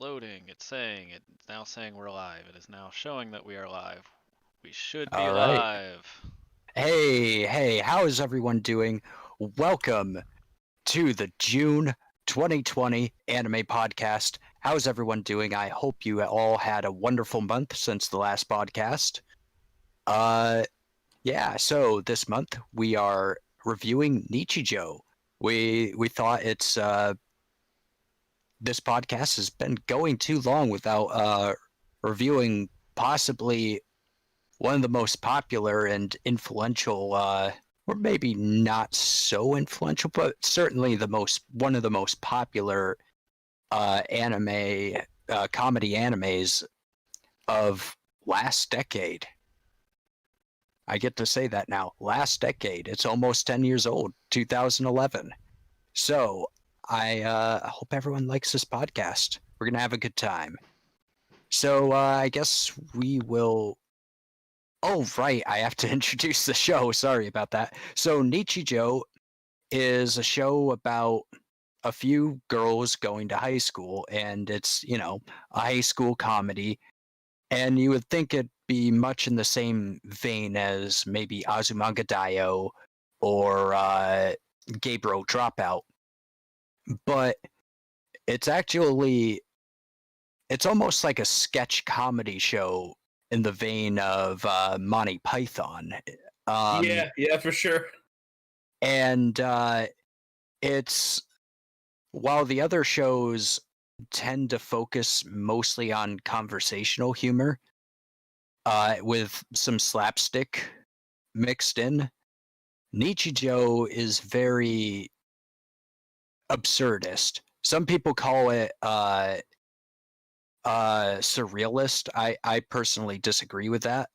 loading. It's saying it's now saying we're live. It is now showing that we are live. We should be All right. live. Hey, how is everyone doing? Welcome to the June 2020 Anime Podcast. How's everyone doing? I hope you all had a wonderful month since the last podcast. Uh, so this month we are reviewing Nichijou. We thought this podcast has been going too long without reviewing possibly one of the most popular and influential, or maybe not so influential, but certainly one of the most popular anime comedy animes of last decade. I get to say that now. Last decade. It's almost 10 years old, 2011. So I hope everyone likes this podcast. We're gonna have a good time. So I guess we will. Oh, right. I have to introduce the show. Sorry about that. So, Nichijou is a show about a few girls going to high school, and it's, a high school comedy. And you would think it'd be much in the same vein as maybe Azumanga Daioh or Gabriel Dropout. But it's it's almost like a sketch comedy show in the vein of Monty Python. Yeah, for sure. And it's while the other shows tend to focus mostly on conversational humor, with some slapstick mixed in, Nichijou is very absurdist. Some people call it surrealist. I personally disagree with that.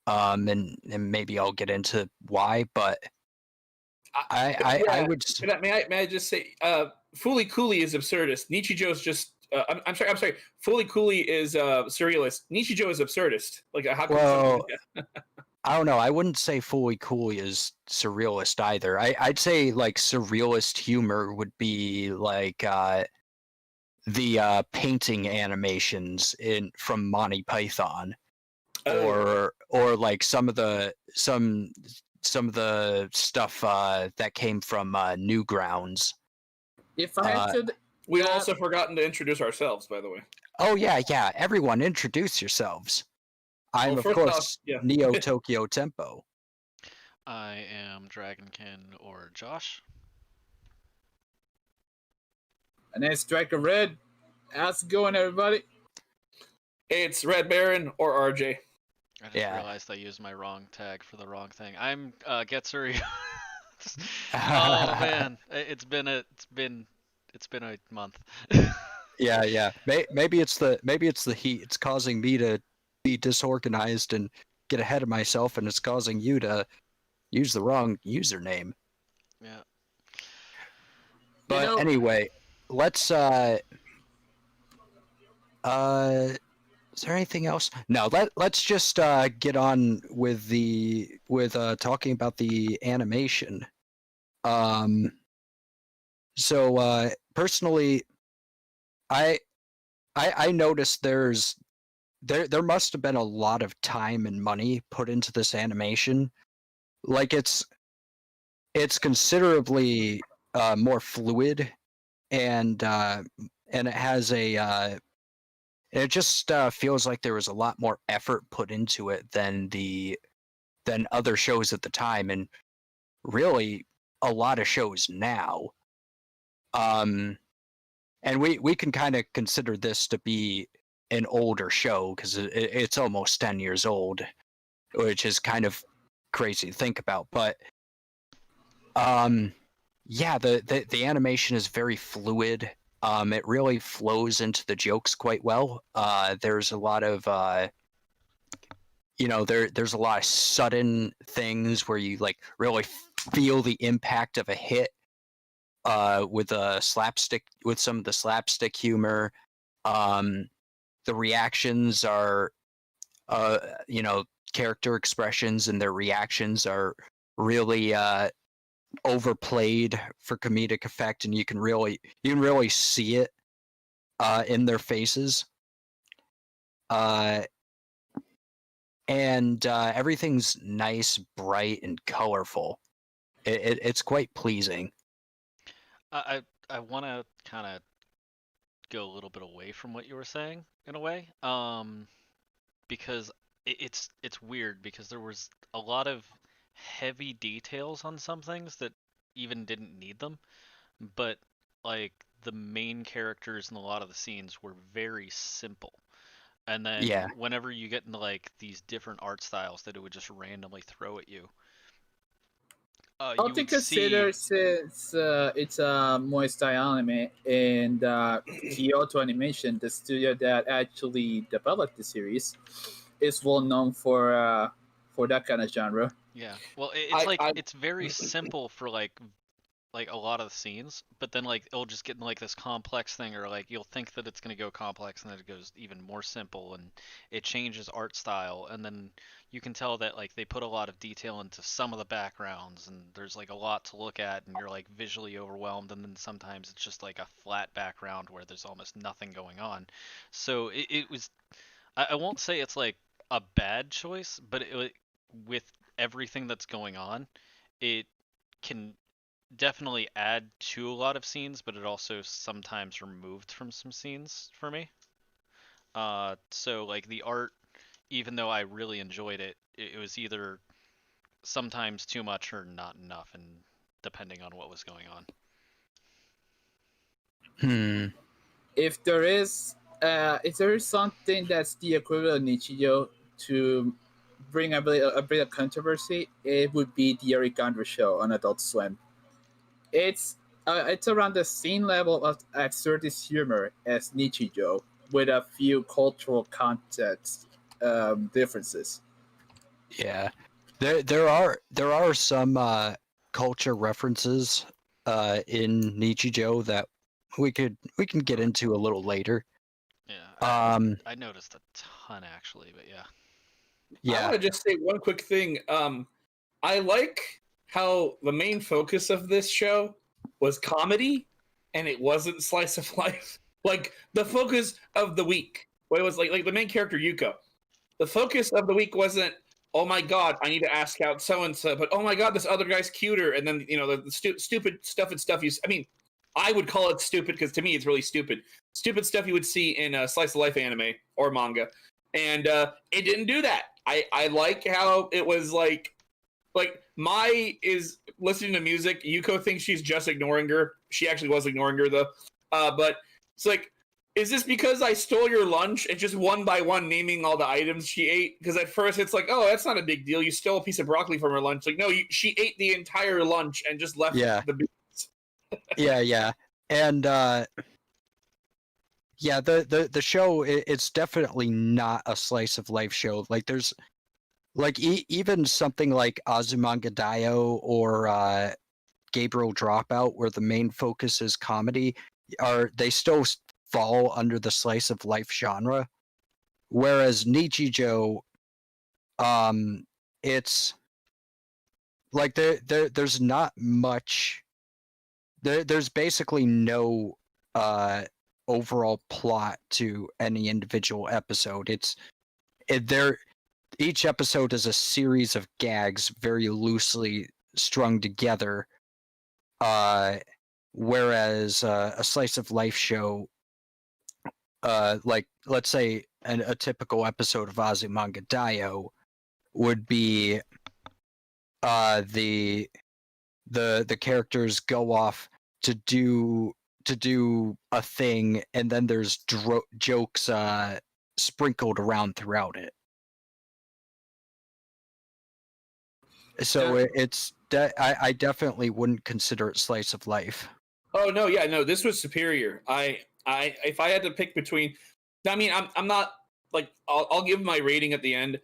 And maybe I'll get into why, but I would. May I just say, Fooly Cooley is absurdist. Nichijou is just. I'm sorry. Fooly Cooley is surrealist. Nichijou is absurdist. Like how can well, I don't know. I wouldn't say Fooly Cooley is surrealist either. I'd say like surrealist humor would be like the painting animations from Monty Python, or like some of the stuff that came from Newgrounds. If I had to, we've also forgotten to introduce ourselves, by the way. Oh yeah. Everyone, introduce yourselves. I'm of course Neo Tokyo Tempo. I am Dragonkin or Josh. And then Striker Red. How's it going, everybody? It's Red Baron or RJ. I just realized I used my wrong tag for the wrong thing. I'm Getsuri. Oh man, it's been a month. Yeah. Maybe it's the heat. It's causing me to be disorganized and get ahead of myself, and it's causing you to use the wrong username. Yeah. But anyway, let's is there anything else? No, let's just get on with talking about the animation. So personally, I noticed there must have been a lot of time and money put into this animation. Like it's considerably more fluid, and it has it just feels like there was a lot more effort put into it than other shows at the time, and really a lot of shows now. And we can kind of consider this to be an older show because it's almost 10 years old, which is kind of crazy to think about. But yeah, the animation is very fluid. It really flows into the jokes quite well. There's a lot of there's a lot of sudden things where you like really feel the impact of a hit with some of the slapstick humor. The reactions are character expressions, and their reactions are really overplayed for comedic effect, and you can really see it in their faces. And everything's nice, bright, and colorful. It's quite pleasing. I want to kind of go a little bit away from what you were saying in a way, because it's weird because there was a lot of heavy details on some things that even didn't need them, but like the main characters in a lot of the scenes were very simple. And then Yeah. whenever you get into like these different art styles that it would just randomly throw at you, All you to would consider see. since it's a Muay style anime and Kyoto Animation, the studio that actually developed the series, is well known for that kind of genre. Yeah, well, it's like I it's very simple for like a lot of the scenes, but then like it'll just get in like this complex thing, or like you'll think that it's gonna go complex, and then it goes even more simple, and it changes art style, and then you can tell that like they put a lot of detail into some of the backgrounds, and there's like a lot to look at, and you're like visually overwhelmed, and then sometimes it's just like a flat background where there's almost nothing going on. So it was, I won't say it's like a bad choice, but with everything that's going on, it can definitely add to a lot of scenes, but it also sometimes removed from some scenes for me. So like the art, even though I really enjoyed it, it was either sometimes too much or not enough, and depending on what was going on. Hmm. If there is something that's the equivalent of Nichijou to bring a bit of controversy, it would be the Eric Andre show on Adult Swim. It's around the same level of absurdist humor as Nichijou, with a few cultural context differences. Yeah. There are some culture references in Nichijou that we can get into a little later. Yeah, I noticed a ton actually, but yeah. Yeah. want to just say one quick thing. I like how the main focus of this show was comedy, and it wasn't slice of life. Like the focus of the week, what it was like the main character Yuko. The focus of the week wasn't, oh my god, I need to ask out so and so, but oh my god, this other guy's cuter, and then the stupid stuff and stuff. I mean, I would call it stupid because to me it's really stupid. Stupid stuff you would see in a slice of life anime or manga, and it didn't do that. I like how it was like Mai is listening to music. Yuko thinks she's just ignoring her. She actually was ignoring her though. But it's like, is this because I stole your lunch and just one by one naming all the items she ate? Because at first it's like, oh, that's not a big deal. You stole a piece of broccoli from her lunch. Like, no, she ate the entire lunch and just left Yeah. the beans. Yeah. And yeah, the show it's definitely not a slice of life show. Like there's like even something like Azumanga Daioh or Gabriel Dropout, where the main focus is comedy, they still fall under the slice of life genre. Whereas Nichijou, it's like there's not much. There's basically no overall plot to any individual episode. There each episode is a series of gags very loosely strung together. Whereas a slice of life show, like let's say a typical episode of Azumanga Daioh would be the characters go off to do a thing, and then there's jokes sprinkled around throughout it. So I definitely wouldn't consider it slice of life. Oh no, yeah, no, this was superior. I if I had to pick between, I mean, I'm not like I'll give my rating at the end.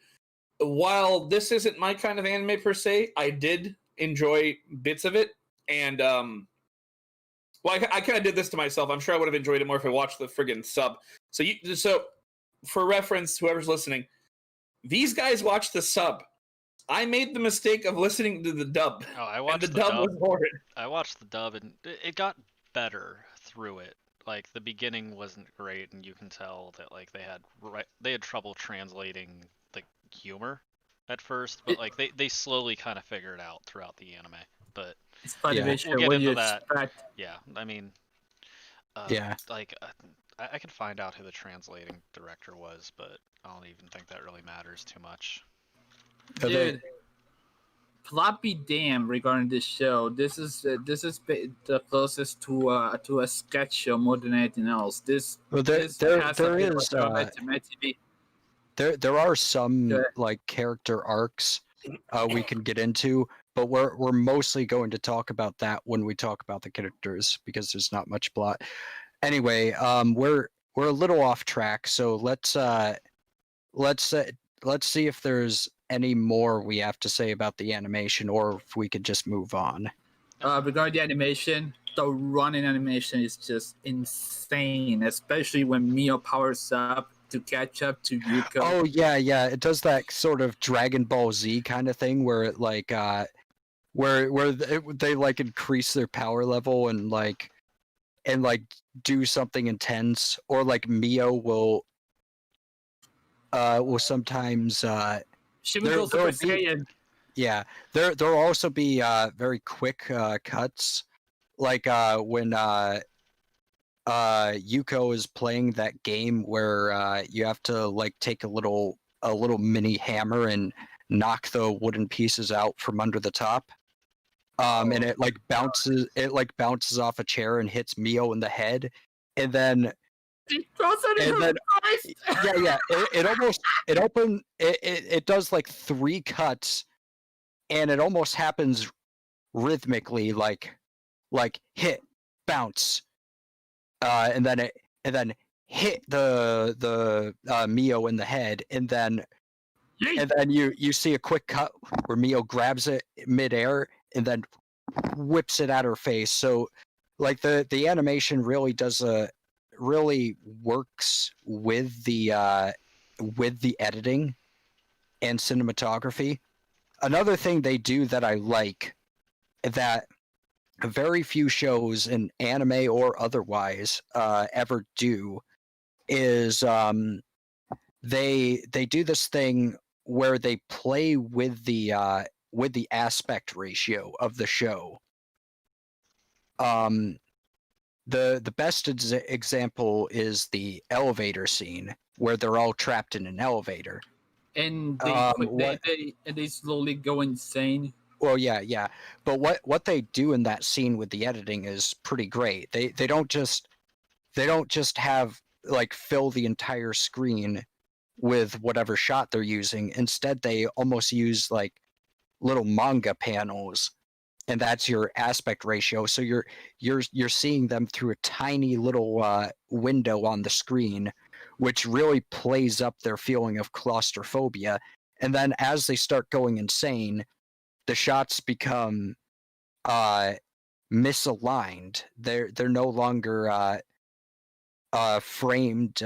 While this isn't my kind of anime per se, I did enjoy bits of it, and well, I kind of did this to myself. I'm sure I would have enjoyed it more if I watched the friggin' sub. So for reference, whoever's listening, these guys watched the sub. I made the mistake of listening to the dub. Oh, I And watched the the dub dub. was horrid. I watched the dub, and it got better through it. like the beginning wasn't great, and you can tell that like they had trouble translating the humor at first, but It, like they slowly kind of figure it out throughout the anime. But it's Yeah. we'll Funimation. get What you into that. expect? Yeah, I mean, Yeah. like I can find out who the translating director was, but I don't even think that really matters too much. Are they- Dude, floppy damn regarding this show. This is the closest to a sketch show more than anything else. well, This has a there bit of a is drama to TV. there are some Good. like character arcs we can get into, but we're mostly going to talk about that when we talk about the characters because there's not much plot. Anyway, we're a little off track, so let's see if there's any more we have to say about the animation, or if we could just move on. Regarding the animation, the running animation is just insane, especially when Mio powers up to catch up to Yuko. Oh yeah, it does that sort of Dragon Ball Z kind of thing where it like they like increase their power level and like do something intense, or like Mio will sometimes Shimiko Super there'll be Saiyan. yeah there'll also be very quick cuts like when Yuko is playing that game where you have to like take a little mini hammer and knock the wooden pieces out from under the top. And it bounces off a chair and hits Mio in the head, and then She throws it in and her then face. it does like 3 cuts, and it almost happens rhythmically, like hit, bounce, and then hit the Mio in the head, and then you see a quick cut where Mio grabs it midair and then whips it at her face. So like the animation really really works with the editing and cinematography. Another thing they do that I like, that very few shows in anime or otherwise ever do, is they do this thing where they play with the aspect ratio of the show. The best example is the elevator scene where they're all trapped in an elevator. And they slowly go insane. Well, yeah. But what they do in that scene with the editing is pretty great. They don't just have like fill the entire screen with whatever shot they're using. Instead, they almost use like little manga panels, and that's your aspect ratio. So you're seeing them through a tiny little window on the screen, which really plays up their feeling of claustrophobia. And then as they start going insane, the shots become misaligned. They're no longer framed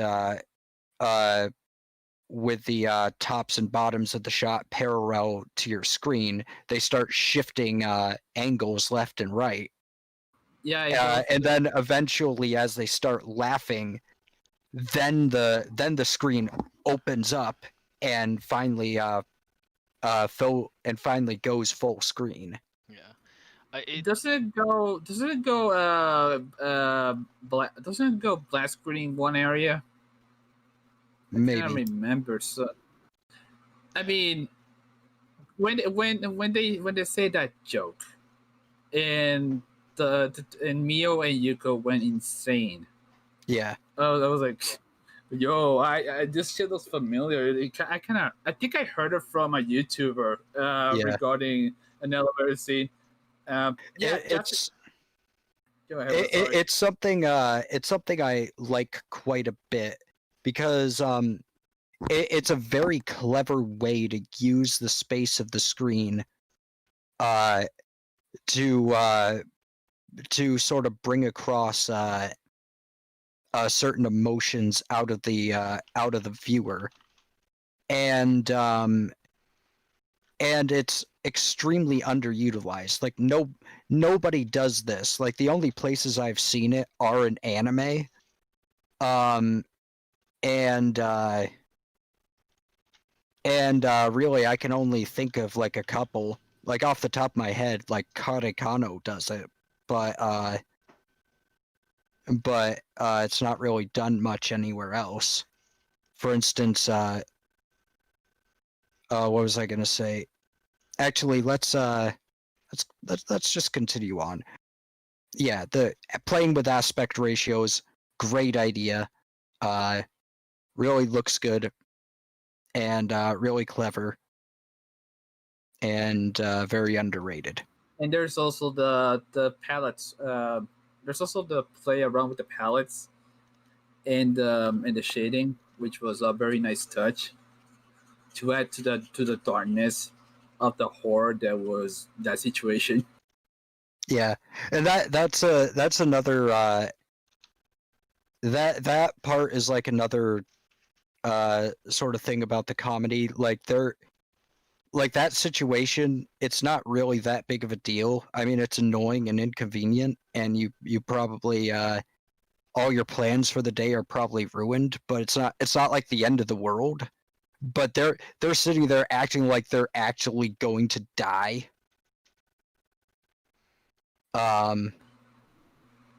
with the tops and bottoms of the shot parallel to your screen. They start shifting angles left and right. Yeah, and then eventually, as they start laughing, then the screen opens up and finally goes full screen. Yeah. doesn't it go black screen one area? I Maybe. can't remember. So, I mean, when they say that joke, and and Mio and Yuko went insane. Yeah. Oh, I was like, yo, I this shit was familiar. I think I heard it from a YouTuber regarding an elevator scene. It's go ahead, sorry. it's something I like quite a bit, because it's a very clever way to use the space of the screen to sort of bring across certain emotions out of the viewer, and it's extremely underutilized. Like nobody does this. Like the only places I've seen it are in anime, Um, and really, I can only think of like a couple, like off the top of my head, like Karekano does it, but it's not really done much anywhere else. For instance, what was I gonna say? Actually, let's just continue on. Yeah, the playing with aspect ratios, great idea. Really looks good, and really clever, and very underrated. And there's also the palettes. There's also the play around with the palettes and the shading, which was a very nice touch to add to the darkness of the horror that was that situation. Yeah, and that's another that part is like another sort of thing about the comedy. Like they're like that situation, it's not really that big of a deal. I mean, it's annoying and inconvenient, and you probably all your plans for the day are probably ruined, but it's not like the end of the world. But they're sitting there acting like they're actually going to die. Um,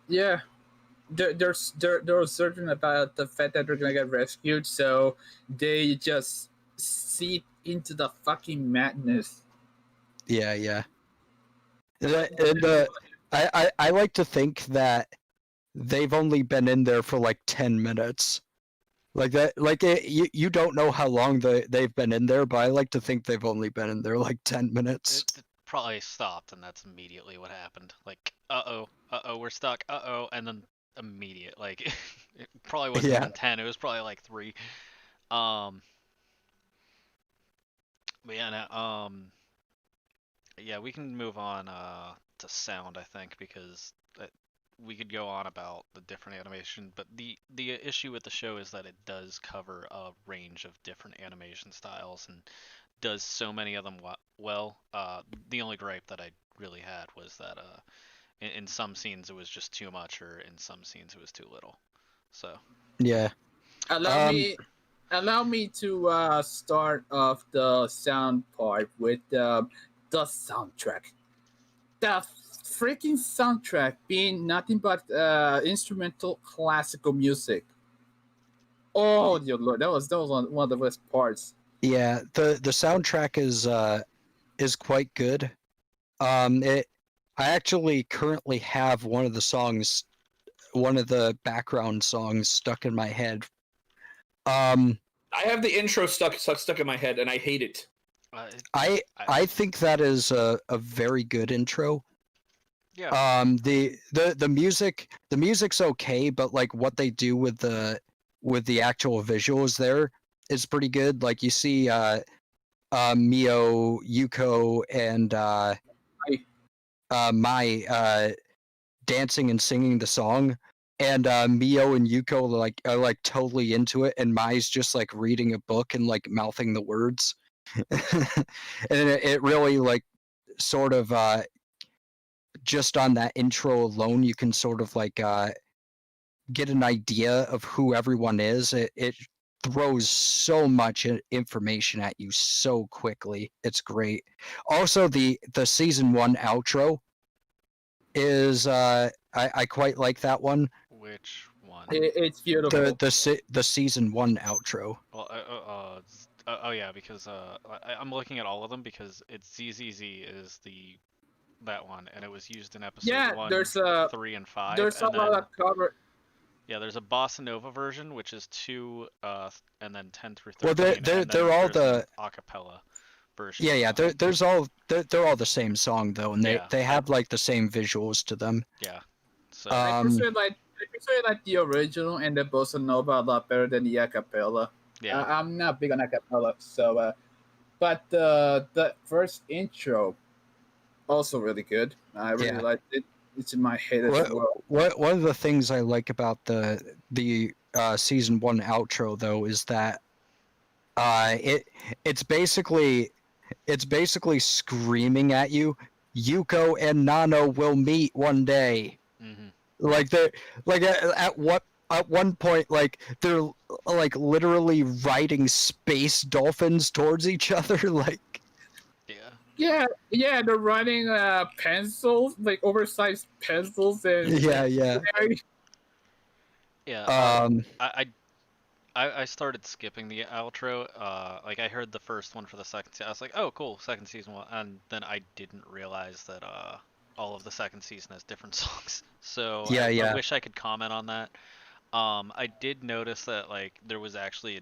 Yeah, they're certain about the fact that they're gonna get rescued, so they just seep into the fucking madness. yeah. I like to think that they've only been in there for like 10 minutes. Like that, you don't know how long they've been in there, but I like to think they've only been in there like 10 minutes. It probably stopped, and that's immediately what happened. Like, we're stuck. And then immediate. Like, it probably wasn't Yeah. even 10. It was probably like 3. Um, but yeah, yeah, we can move on to sound, I think, because we could go on about the different animation, but the issue with the show is that it does cover a range of different animation styles and does so many of them well. The only gripe that I really had was that in some scenes it was just too much, or in some scenes it was too little. So Yeah. Allow me to start off the sound part with the soundtrack. The freaking soundtrack being nothing but instrumental classical music. Oh dear lord, that was one of the best parts. Yeah, the soundtrack is quite good. I actually currently have one of the background songs stuck in my head. I have the intro stuck in my head, and I hate it. I think that is a very good intro. yeah, The music's okay, but like what they do with the actual visuals there is pretty good. Like you see Mio, Yuko, and Mai dancing and singing the song, and Mio and Yuko are like totally into it, and Mai's just like reading a book and like mouthing the words. And it really like sort of just on that intro alone, you can sort of like get an idea of who everyone is. It throws so much information at you so quickly. It's great. Also, the season 1 outro is I quite like that one. which one? It's beautiful. The season 1 outro. Well, oh yeah, because I'm looking at all of them because it's ZZZ is that one, and it was used in episode Yeah, 1, there's 3, and 5. there's a and lot then, of cover. yeah, there's a bossa nova version, which is 2, and then 10 through 13. Well, they're all the acapella version. yeah. They're all the same song though, and Yeah. they have like the same visuals to them. Yeah. So I prefer like the original and the bossa nova a lot better than the acapella. yeah, I'm not big on acapella, so but the first intro also really good. I really liked it. It's in my head as well. One of the things I like about the season 1 outro though is that it's basically screaming at you, Yuko and Nano will meet one day. hmm Like at at one point, like they're like literally riding space dolphins towards each other. Like, Yeah. Yeah, they're running pencils, like oversized pencils, and yeah. Yeah. Um, I started skipping the outro. Like I heard the first one for the second season. I was like, oh, cool, second season one, and then I didn't realize that all of the second season has different songs. So I yeah. wish I could comment on that. I did notice that like there was actually a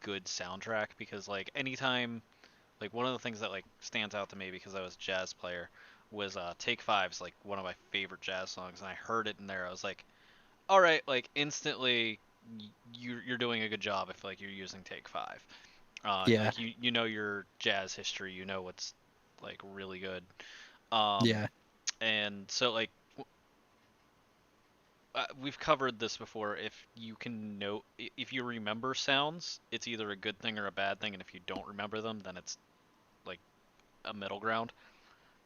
good soundtrack because like anytime like one of the things that like stands out to me because I was a jazz player was Take Five's like one of my favorite jazz songs, and I heard it in there. I was like, all right, like instantly you're doing a good job if like you're using Take Five. Yeah. Like you know your jazz history, you know what's like really good. Um, Yeah. and so like we've covered this before. If you can know, if you remember sounds, it's either a good thing or a bad thing, and if you don't remember them, then it's like a middle ground.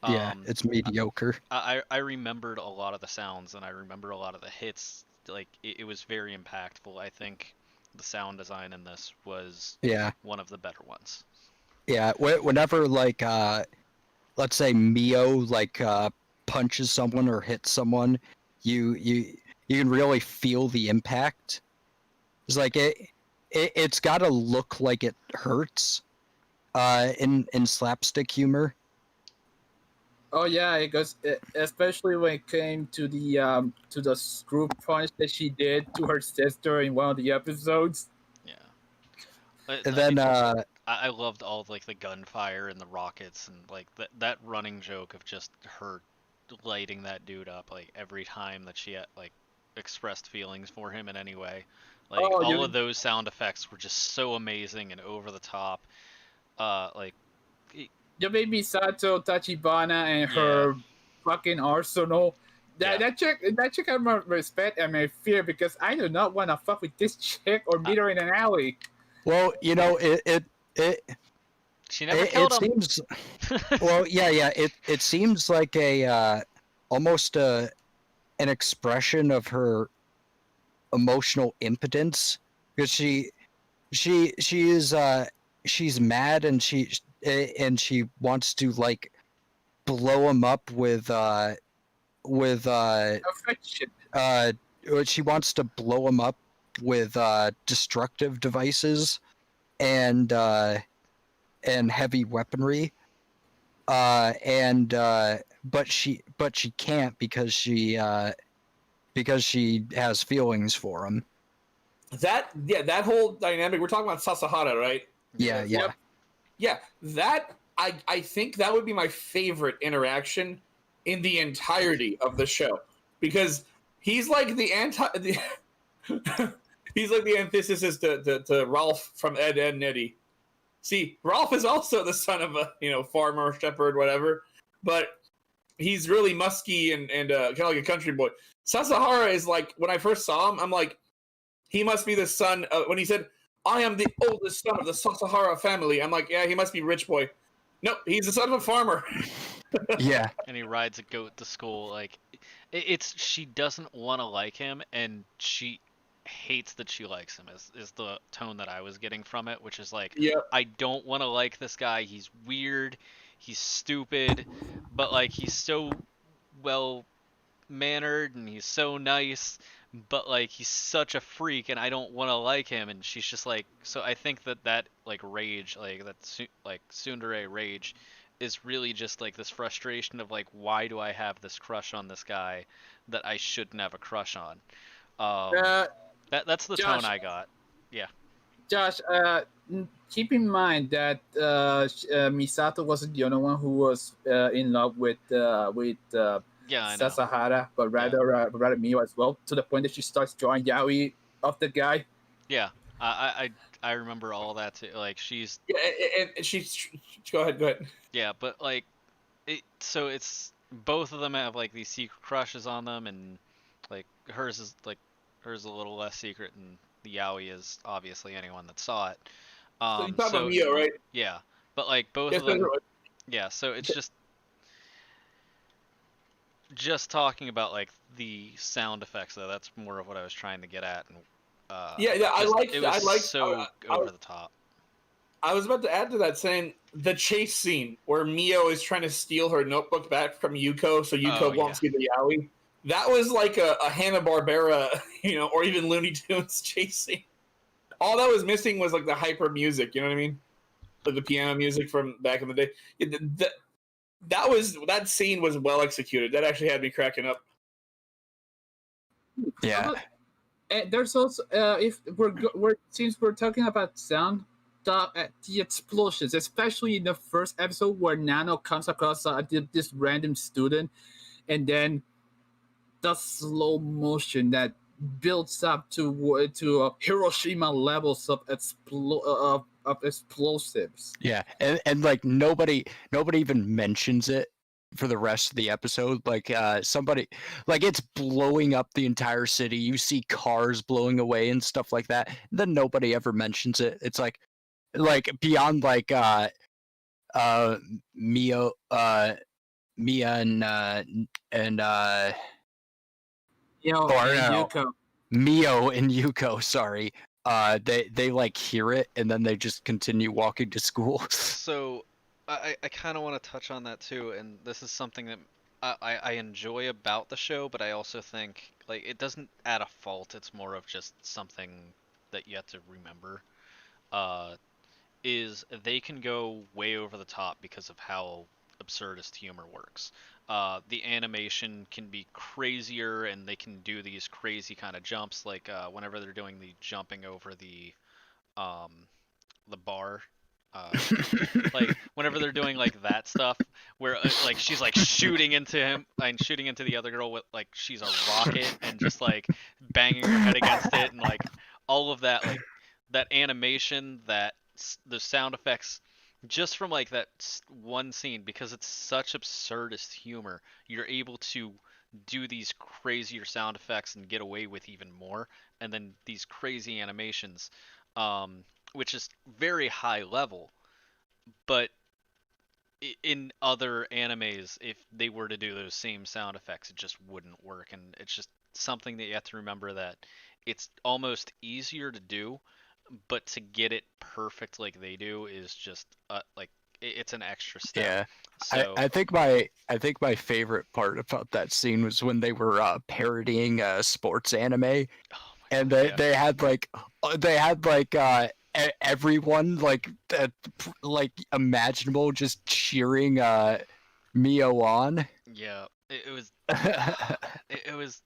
Yeah. Um, It's mediocre. I remembered a lot of the sounds and I remember a lot of the hits. Like it was very impactful. I think the sound design in this was Yeah. one of the better ones. Yeah. Whenever like let's say Mio like punches someone or hits someone, you can really feel the impact. It's like it's got to look like it hurts in slapstick humor. Oh yeah, it goes especially when it came to the screw punch that she did to her sister in one of the episodes. Yeah. And then I loved all like the gunfire and the rockets and like that running joke of just her lighting that dude up like every time that she like expressed feelings for him in any way. Like Oh, all you of those sound effects were just so amazing and over the top. Like your baby Sato Tachibana and yeah, her fucking arsenal. yeah. That chick have my respect and my fear because I do not want to fuck with this chick or meet her in an alley. well, you know it She never it, killed it him. seems well yeah it seems like a almost an expression of her emotional impotence because she is she's mad and she wants to like blow him up with Affection. uh she wants to blow him up with destructive devices and heavy weaponry and but she can't because she has feelings for him. That whole dynamic. We're talking about Sasahara, right? Yeah, yeah. Yep. Yeah, that I think that would be my favorite interaction in the entirety of the show because he's like the he's like the antithesis to Ralph from Ed, Ed and Eddie. See, Ralph is also the son of a farmer, shepherd, whatever, but he's really musky and kind of like a country boy. Sasahara is like when I first saw him, I'm like, he must be the son of, when he said, I am the oldest son of the Sasahara family. I'm like, yeah, he must be rich boy. Nope, he's the son of a farmer. Yeah. And he rides a goat to school. Like it's she doesn't want to like him, and she hates that she likes him. Is the tone that I was getting from it, which is like, Yeah. I don't want to like this guy. He's weird. He's stupid, but like he's so well mannered and he's so nice, but like he's such a freak and I don't want to like him. And she's just like, so I think that like rage, like like tsundere rage is really just like this frustration of like, why do I have this crush on this guy that I shouldn't have a crush on? Uh, That's the Josh, tone I got. Yeah. Josh, keep in mind that Misato wasn't the only one who was in love with Yeah, I know. Sasahara, but rather Mio as well, to the point that she starts drawing yaoi of the guy. Yeah. I remember all that too. Like she's Yeah, and she's go ahead, go ahead. yeah, but like so it's both of them have like these secret crushes on them, and like hers is a little less secret, and the yaoi is obviously anyone that saw it. So you talk about Mio, right? Yeah, but like both Yes, of them, that's right. yeah. So it's just just talking about like the sound effects though, that's more of what I was trying to get at, and Yeah, just it was I liked. so over the top. I was about to add to that saying the chase scene where Mio is trying to steal her notebook back from Yuko, so Oh Yuko won't yeah. see the yaoi. That was like a Hanna Barbera, or even Looney Tunes chase scene. All that was missing was like the hyper music. You know what I mean? Like the piano music from back in the day. That scene was well executed. That actually had me cracking up. Yeah. There's also if we're since we're talking about sound, the explosions, especially in the first episode where Nano comes across this random student, and then the slow motion that builds up to Hiroshima levels of of explosives. Yeah, and like nobody even mentions it for the rest of the episode. Like somebody, like it's blowing up the entire city. You see cars blowing away and stuff like that. Then nobody ever mentions it. It's like beyond like uh Mio Mia and Yo, or and no, Yuko. Mio and Yuko, sorry. They like hear it and then they just continue walking to school. So I kind of want to touch on that too, and this is something that I enjoy about the show, but I also think like it doesn't add a fault. It's more of just something that you have to remember. Uh, is they can go way over the top because of how absurdist humor works. The animation can be crazier, and they can do these crazy kind of jumps, like whenever they're doing the jumping over um, the bar. Like whenever they're doing like that stuff, where like she's like shooting into him and shooting into the other girl with like she's a rocket and just like banging her head against it and like all of that like that animation the sound effects just from like that one scene because it's such absurdist humor you're able to do these crazier sound effects and get away with even more and then these crazy animations um, which is very high level but in other animes if they were to do those same sound effects it just wouldn't work and it's just something that you have to remember that it's almost easier to do but to get it perfect like they do is just like it's an extra step Yeah, so I think my favorite part about that scene was when they were parodying sports anime, oh my and god yeah they had like everyone like like imaginable just cheering Mio on. yeah it was it was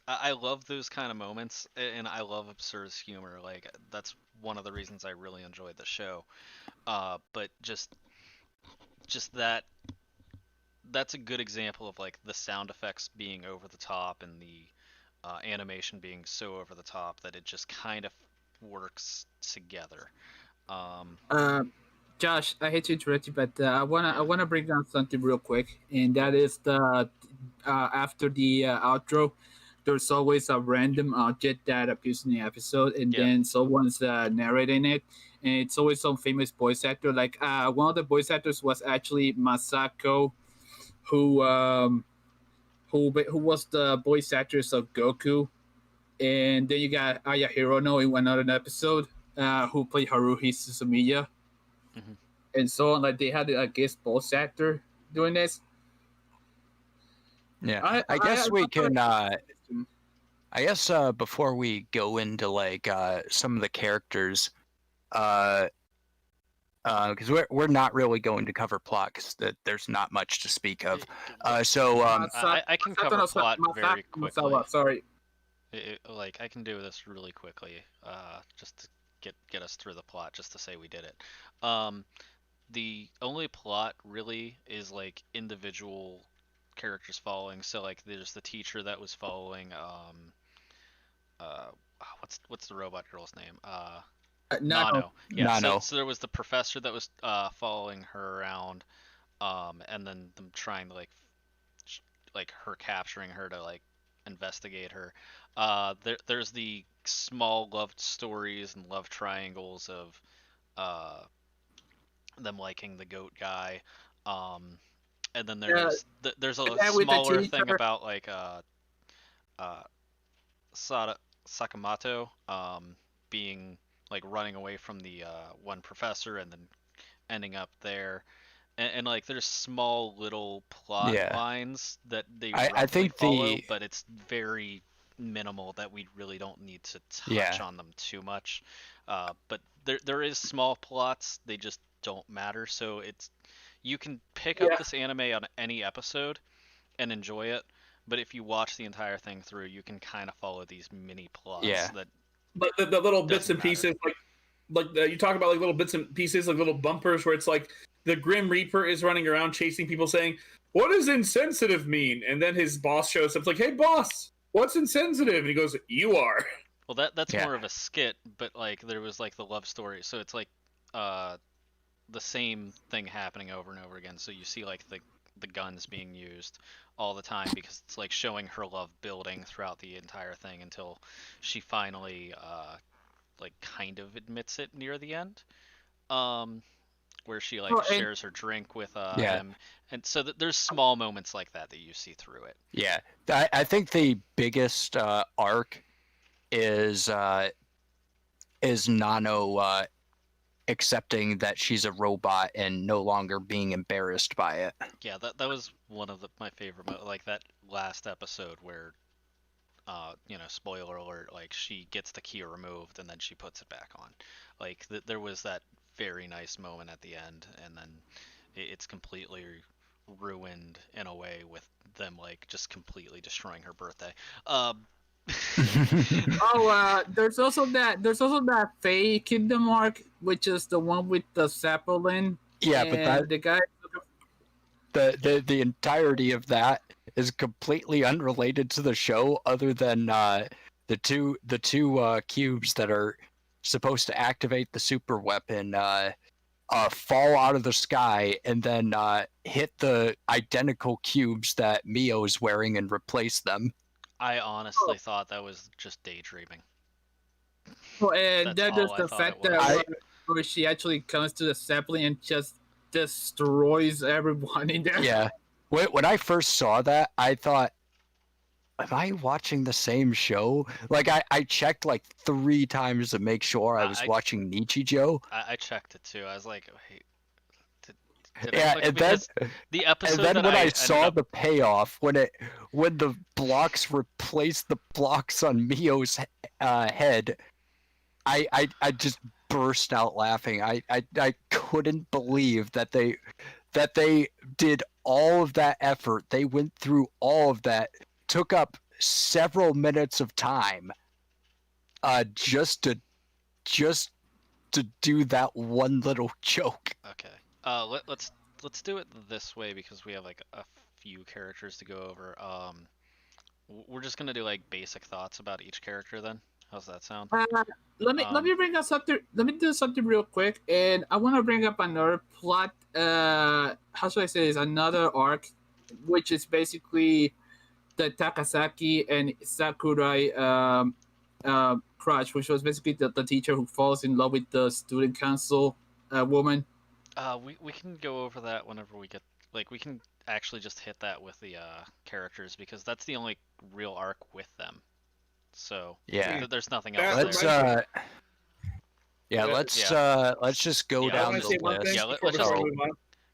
I love those kind of moments and I love absurd humor like that's one of the reasons I really enjoyed the show but just that's a good example of like the sound effects being over the top and the animation being so over the top that it just kind of works together. Um, Uh, Josh, I hate to interrupt you, but I wanna bring down something real quick, and that is the after the outro, there's always a random object that appears in the episode, and yeah, then someone's narrating it, and it's always some famous voice actor. Like one of the voice actors was actually Masako, who who was the voice actress of Goku, and then you got Aya Hirono in another episode, who played Haruhi Suzumiya hmm and so on. Like they had a guest voice actor doing this. Yeah, I I guess we thought can. I guess before we go into like some of the characters, uh, because we're not really going to cover plot because there's not much to speak of. So I can cover plot very quickly. Masawa, sorry. Like I can do this really quickly, just to get us through the plot, just to say we did it. Um, the only plot really is like individual characters following. So like there's the teacher that was following what's the robot girl's name? Nano. Nano. Yeah, so Nano. so there was the professor that was following her around and then them trying to like her capturing her to like investigate her. There's the small love stories and love triangles of uh them liking the goat guy. Um And then Yeah, there's a and then with the smaller thing teacher- about like uh Sakamoto being like running away from the one professor and then ending up there. And like there's small little plot Yeah. lines that they I roughly think follow, the but it's very minimal that we really don't need to touch Yeah. on them too much. But there is small plots, they just don't matter. So it's you can pick up Yeah. this anime on any episode and enjoy it, but if you watch the entire thing through, you can kind of follow these mini plots Yeah. that But the little bits doesn't and matter. pieces, you talk about like little bits and pieces, like little bumpers, where it's like the Grim Reaper is running around chasing people, saying, "What does insensitive mean?" And then his boss shows up, like, "Hey, boss, what's insensitive?" And he goes, "You are." Well, that's Yeah. more of a skit, but like there was like the love story, so it's like the same thing happening over and over again. So you see like the guns being used all the time because it's like showing her love building throughout the entire thing until she finally like kind of admits it near the end. Where she like Oh, and shares her drink with Yeah. him, and so there's small moments like that that you see through it. Yeah. I think the biggest arc is Nano accepting that she's a robot and no longer being embarrassed by it. Yeah, that was one of my favorite, like that last episode where, spoiler alert, like she gets the key removed and then she puts it back on. Like there was that very nice moment at the end, and then it's completely ruined in a way with them like just completely destroying her birthday. there's also that Fey Kingdom arc, which is the one with the Zeppelin. Yeah, and but that the guy. the entirety of that is completely unrelated to the show, other than the two cubes that are supposed to activate the super weapon fall out of the sky and then hit the identical cubes that Mio's wearing and replace them. I honestly thought that was just daydreaming. Oh, and That's then there's all I the thought fact it that was. where she actually comes to the Zeppelin and just destroys everyone in there. Yeah. When I first saw that, I thought, am I watching the same show? Like, I checked like 3 times to make sure I was watching Nichijou. I checked it too. I was like, wait, did I Yeah, click? and then Because the episode and then that when I ended saw up, the payoff, when the blocks replaced the blocks on Mio's head, I just burst out laughing. I couldn't believe that they did all of that effort. They went through all of that, took up several minutes of time, just to do that one little joke. okay. Let's do it this way because we have like a few characters to go over. We're just gonna do like basic thoughts about each character then. How's that sound? Let me bring up something. Let me do something real quick, and I want to bring up another plot. How should I say this? Another arc, which is basically the Takasaki and Sakurai crush, which was basically the teacher who falls in love with the student council woman. We can go over that whenever we get like we can actually just hit that with the characters because that's the only real arc with them. So Yeah. there's nothing Yeah, else Let's there. let's just go Yeah, I down want the to say one list. thing Yeah, before let's we just- move on.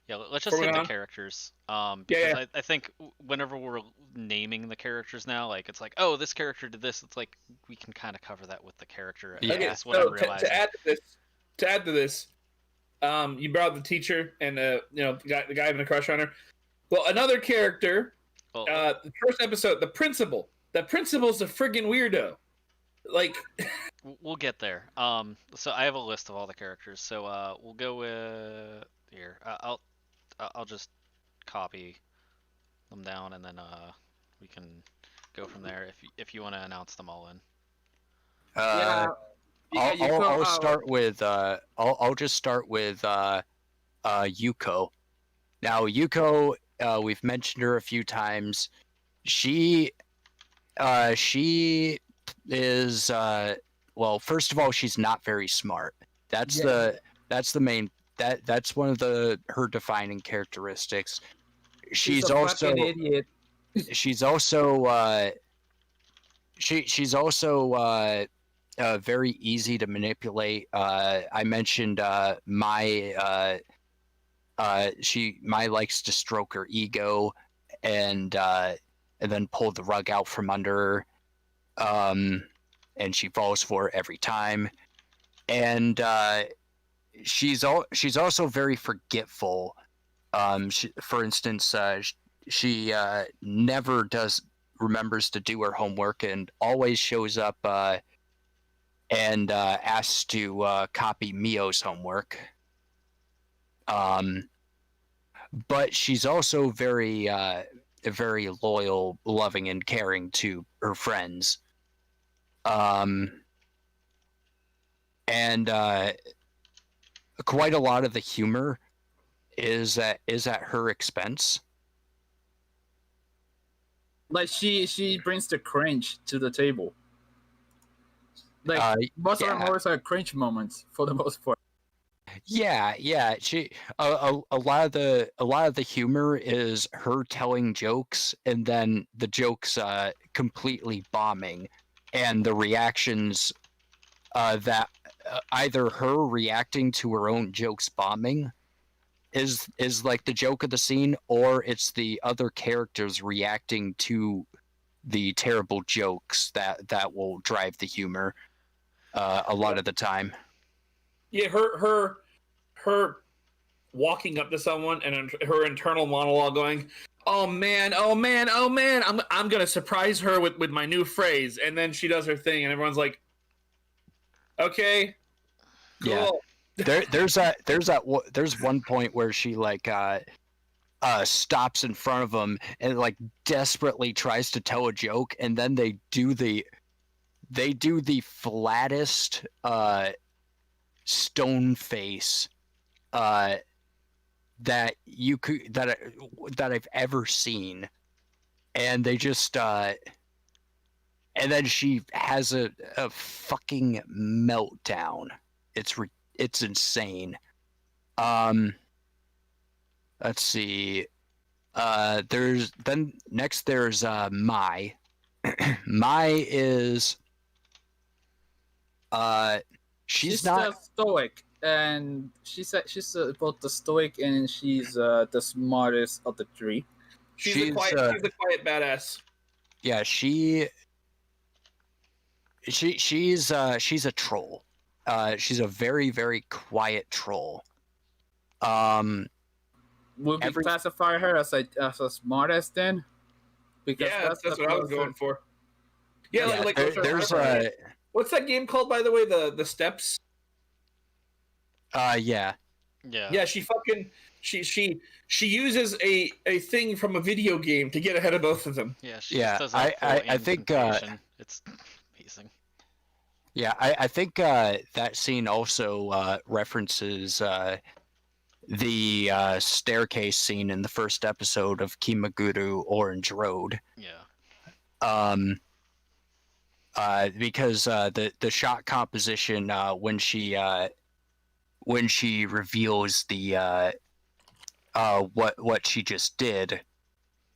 Yeah, let's just Before we hit go the on. characters. Yeah, Because yeah. I think whenever we're naming the characters now, like it's like, oh, this character did this. It's like we can kind of cover that with the character. Yeah. Okay, That's what I'm so realizing. to add to this, you brought up the teacher and the guy having a crush on her. Well, another character, Well, the first episode, the principal. The principal's a friggin' weirdo. Like, we'll get there. So I have a list of all the characters. So we'll go with here. I'll just copy them down and then we can go from there if you want to announce them all in. I'll start with I'll just start with Yuko. Now Yuko, we've mentioned her a few times. She is well, first of all, she's not very smart. That's the main that's one of her defining characteristics. She's she's a also fucking idiot. she's also she's also very easy to manipulate. I mentioned Mai likes to stroke her ego and then pull the rug out from under her. And she falls for it every time. And she's also very forgetful. For instance, she never remembers to do her homework and always shows up and asks to copy Mio's homework. But she's also very loyal, loving, and caring to her friends. And quite a lot of the humor is at her expense. Like she brings the cringe to the table. Like most of her yeah. moments are cringe moments for the most part. Yeah. She a lot of the humor is her telling jokes and then the jokes completely bombing, and the reactions that either her reacting to her own jokes bombing is like the joke of the scene, or it's the other characters reacting to the terrible jokes that will drive the humor a lot of the time. Yeah, her walking up to someone and her internal monologue going, "Oh man, oh man, oh man, I'm gonna surprise her with my new phrase," and then she does her thing, and everyone's like, "Okay, cool." Yeah, there's one point where she like stops in front of them and like desperately tries to tell a joke, and then they do the flattest stone face that you could that I've ever seen, and they just and then she has a fucking meltdown. It's insane. Let's see. There's Mai. Mai is she's not stoic, and she's both the stoic and she's the smartest of the three. She's a quiet badass. Yeah, she's a troll. She's a very, very quiet troll. Would we classify her as a smartest then? Because that's what I was going for. Yeah, like there's what's that game called, by the way? The Steps. Yeah. Yeah, she uses a thing from a video game to get ahead of both of them. Yeah, she just does I think it's amazing. Yeah, I think that scene also references the staircase scene in the first episode of Kimaguru Orange Road. Yeah. Because the shot composition when she reveals the what she just did,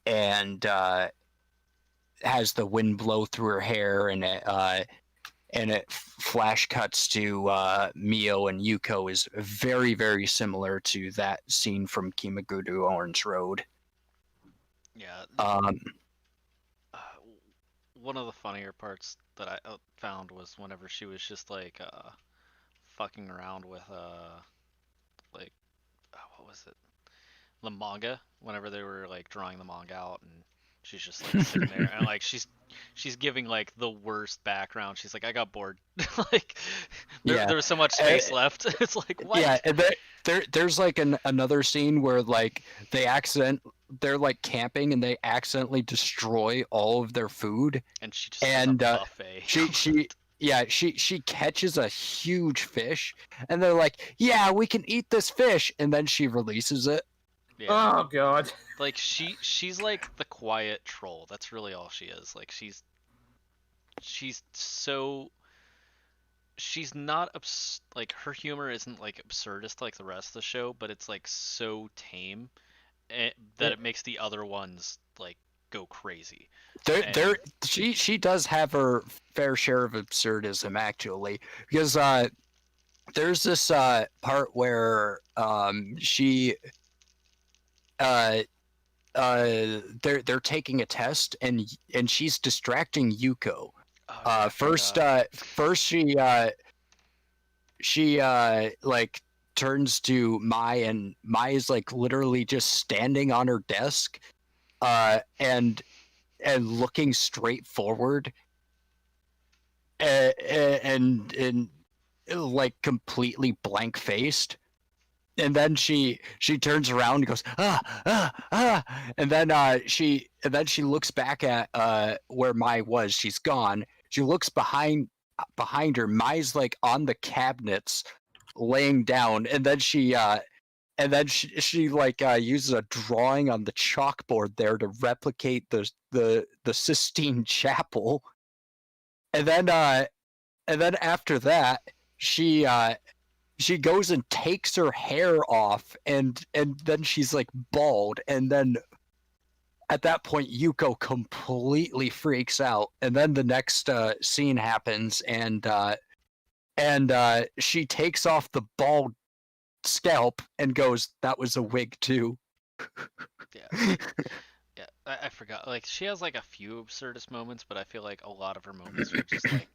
and has the wind blow through her hair, and it flash cuts to Mio and Yuko, is very, very similar to that scene from Kimaguru Orange Road. Yeah. One of the funnier parts that I found was whenever she was just like fucking around with like what was it, the manga, whenever they were like drawing the manga out, and she's just like sitting there and like she's giving like the worst background. She's like, I got bored. Like there was so much space left. It's like, what? Yeah, and there's like another scene where like they're like camping and they accidentally destroy all of their food, and she just has a buffet. she catches a huge fish, and they're like, yeah, we can eat this fish, and then she releases it. Yeah. Oh god. Like she's like the quiet troll. That's really all she is. Like she's not like her humor isn't like absurdist like the rest of the show, but it's like so tame, that it makes the other ones like go crazy. There, And there, she does have her fair share of absurdism actually, because there's this part where she uh they're taking a test and she's distracting Yuko. oh yeah, I First forgot. first she like turns to Mai, and Mai is like literally just standing on her desk and looking straight forward, and like completely blank faced. And then she turns around and goes and then she looks back at where Mai was. She's gone. She looks behind her. Mai's like on the cabinets laying down, and then she like uses a drawing on the chalkboard there to replicate the Sistine Chapel. And then uh and then after that she goes and takes her hair off, and then she's like bald, and then at that point Yuko completely freaks out, and then the next scene happens, and she takes off the bald scalp and goes, "That was a wig too." Yeah, yeah, I forgot. Like she has like a few absurdist moments, but I feel like a lot of her moments are just like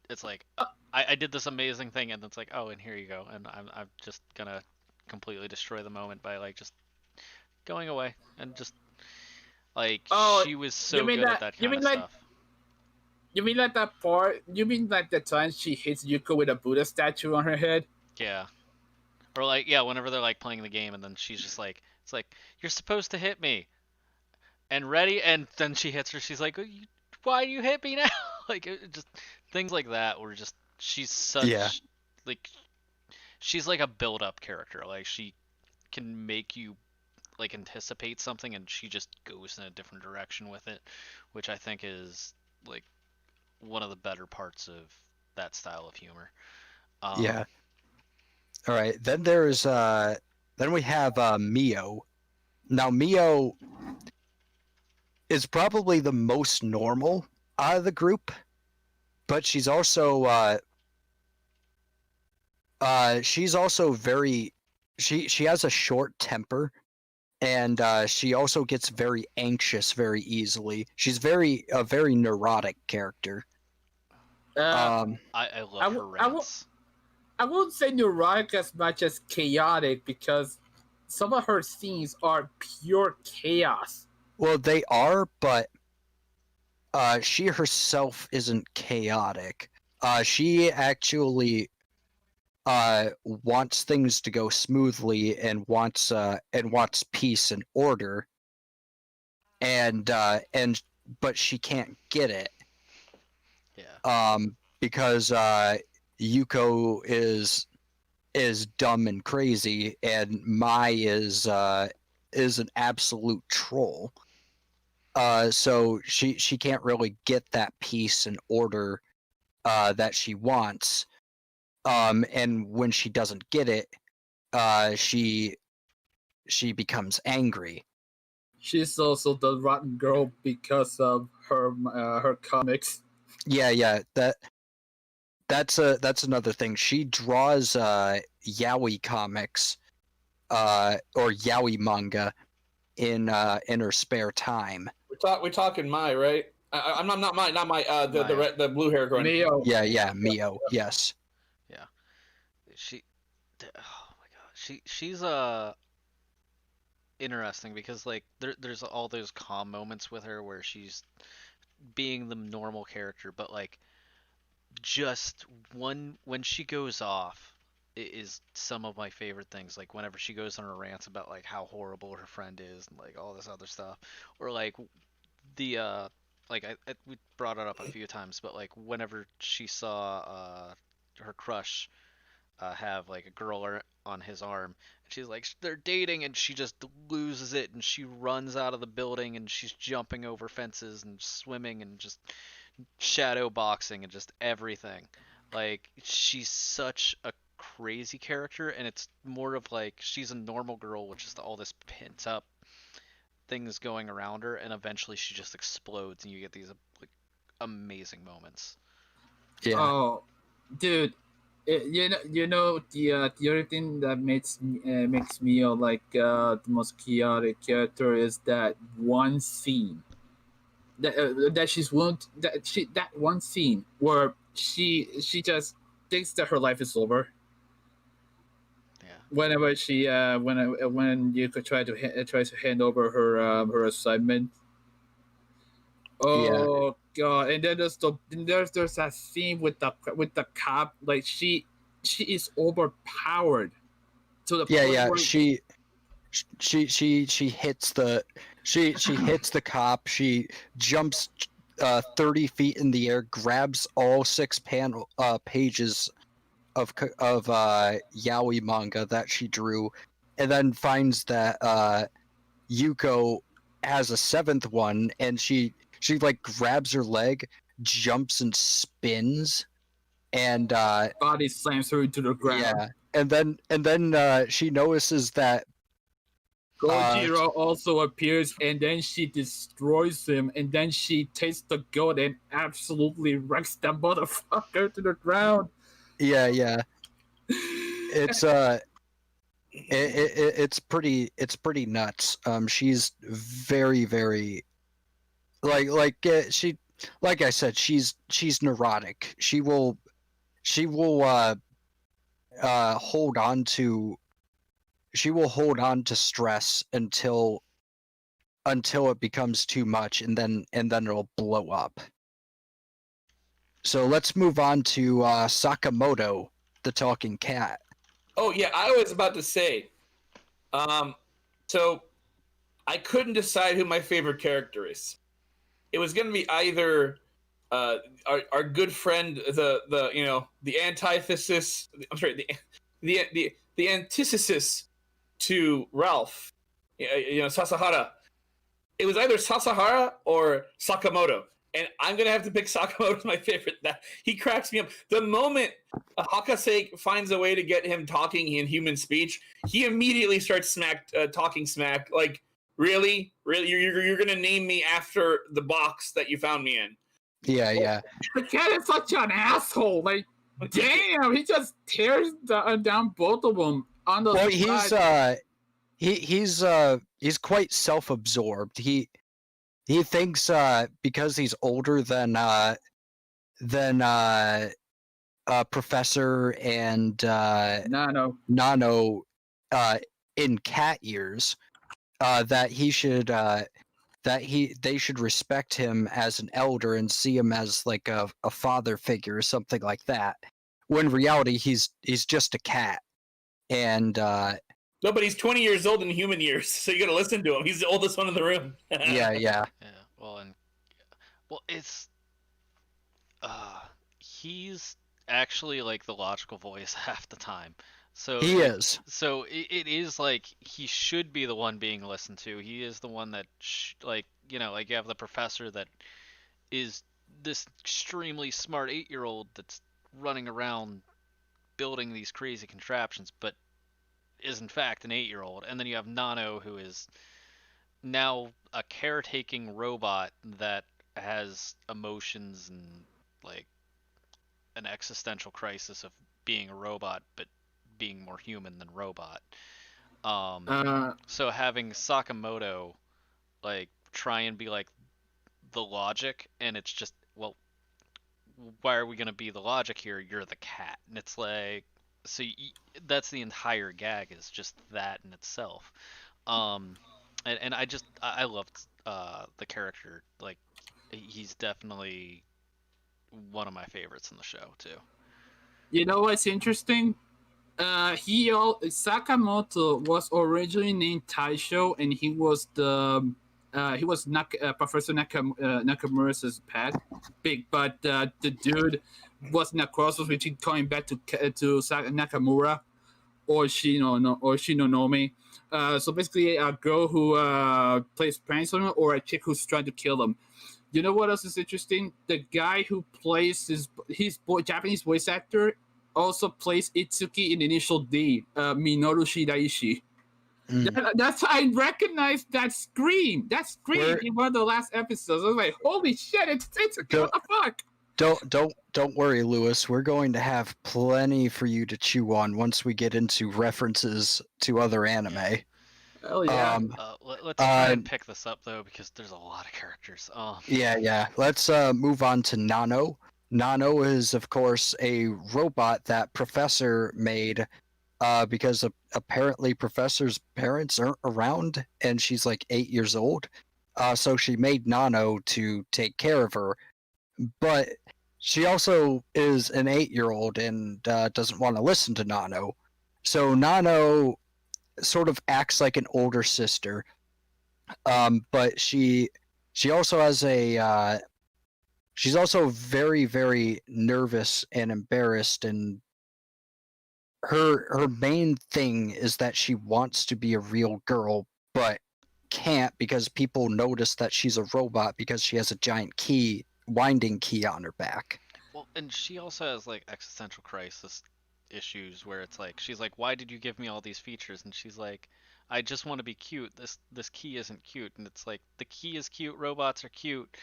it's like I did this amazing thing, and it's like, oh, and here you go, and I'm just gonna completely destroy the moment by like just going away, and just like Oh, she was you so mean good at that? that You kind mean of like? stuff. You mean like that part? You mean like the time she hits Yuko with a Buddha statue on her head? Yeah, or like yeah, whenever they're like playing the game, and then she's just like, it's like you're supposed to hit me, and ready, and then she hits her. She's like, why do you hit me now? Like just things like that, where just she's Yeah, such like she's like a build up character. Like she can make you like anticipate something, and she just goes in a different direction with it, which I think is like one of the better parts of that style of humor. Um, yeah. All right. Then we have Mio. Now Mio is probably the most normal out of the group, but she's also very she has a short temper, and she also gets very anxious very easily. She's a very neurotic character. Uh, Um, I I, love w- her I, w- rants. I won't say neurotic as much as chaotic because some of her scenes are pure chaos. well, they are, but she herself isn't chaotic. She actually wants things to go smoothly, and wants peace and order, and but she can't get it Yeah, because Yuko is dumb and crazy, and Mai is an absolute troll. So she can't really get that peace and order that she wants. And when she doesn't get it, she becomes angry. She's also the rotten girl because of her comics. Yeah, that's another thing. She draws yaoi comics or yaoi manga in her spare time. We're talking Mai, right? I'm not Mai, not Mai. Maya. The blue hair girl. Mio. Yeah, Mio. Yes. Yeah, she. Oh my god, she's interesting because like there's all those calm moments with her where she's being the normal character, but like just one when she goes off is some of my favorite things. Like whenever she goes on her rants about like how horrible her friend is and like all this other stuff, or like the like we brought it up a few times, but like whenever she saw her crush have like a girl on his arm, and she's like they're dating, and she just loses it, and she runs out of the building, and she's jumping over fences and swimming and just shadow boxing and just everything. Like she's such a crazy character, and it's more of like she's a normal girl with just all this pent up things going around her, and eventually she just explodes, and you get these like amazing moments. Yeah. Oh, dude, the other thing that makes me like the most chaotic character is that one scene that she's willing to, that one scene where she just thinks that her life is over Yeah. whenever when you could tries to hand over her assignment. Yeah. Oh god! And then there's that scene with the cop. Like she is overpowered to the Yeah, point yeah. where She hits the she hits the cop. She jumps 30 feet in the air, grabs all 6 pages of yaoi manga that she drew, and then finds that Yuko has a 7th one, and she like grabs her leg, jumps and spins, and body slams her into the ground. yeah, and then she notices that uh Gojiro also appears, and then she destroys him, and then she takes the goat and absolutely wrecks that motherfucker to the ground. yeah, it's it's pretty nuts. She's very she, like I said, she's neurotic. She will hold on to stress until it becomes too much, and then it'll blow up. So let's move on to Sakamoto, the talking cat. Oh yeah, I was about to say. So I couldn't decide who my favorite character is. It was going to be either our good friend, the antithesis. I'm sorry, the antithesis to Ralph. Sasahara. It was either Sasahara or Sakamoto, and I'm gonna have to pick Sakamoto as my favorite. That he cracks me up. The moment Hakase finds a way to get him talking in human speech, he immediately starts talking smack. Like, really, you're gonna name me after the box that you found me in? Yeah. The cat is such an asshole. Like, damn, he just tears down both of them on the Well, side. he's quite self-absorbed. He thinks because he's older than Professor and Nano in cat years, that he should they should respect him as an elder and see him as like a father figure or something like that. When in reality he's just a cat. And No, but he's 20 years old in human years, so you got to listen to him. He's the oldest one in the room. yeah. Yeah. Well, it's he's actually like the logical voice half the time. So He like, is. so it is like he should be the one being listened to. He is the one that like like you have the professor that is this extremely smart 8-year-old that's running around building these crazy contraptions, but is in fact an 8-year-old. And then you have Nano, who is now a caretaking robot that has emotions and like an existential crisis of being a robot, but being more human than robot. So having Sakamoto like try and be like the logic, and it's just, well, why are we gonna be the logic here? You're the cat, and it's like, so that's the entire gag, is just that in itself. And I loved the character. Like, he's definitely one of my favorites in the show too. You know what's interesting? Sakamoto was originally named Taisho, and he was Professor Nakamura's pet. But the dude was in a crossroads between coming back to Nakamura or Shinonome. So basically, a girl who plays pranks on him, or a chick who's trying to kill him. You know what else is interesting? The guy who plays his Japanese voice actor also plays Itsuki in Initial D, Minoru Shiraishi. That's how I recognized that scream. That scream in one of the last episodes. I was like, "Holy shit! It's Itsuki! What the fuck?" Don't worry, Lewis. We're going to have plenty for you to chew on once we get into references to other anime. Oh yeah. Let's try and pick this up though, because there's a lot of characters. Yeah. Let's move on to Nano. Nano is, of course, a robot that Professor made because apparently Professor's parents aren't around, and she's like 8 years old. So she made Nano to take care of her. But she also is an 8-year-old and doesn't want to listen to Nano. So Nano sort of acts like an older sister. But she also has a she's also very, very nervous and embarrassed, and her main thing is that she wants to be a real girl, but can't because people notice that she's a robot because she has a giant winding key on her back. Well, and she also has like existential crisis issues where it's like she's like, "Why did you give me all these features?" And she's like, "I just want to be cute. This key isn't cute." And it's like the key is cute, robots are cute.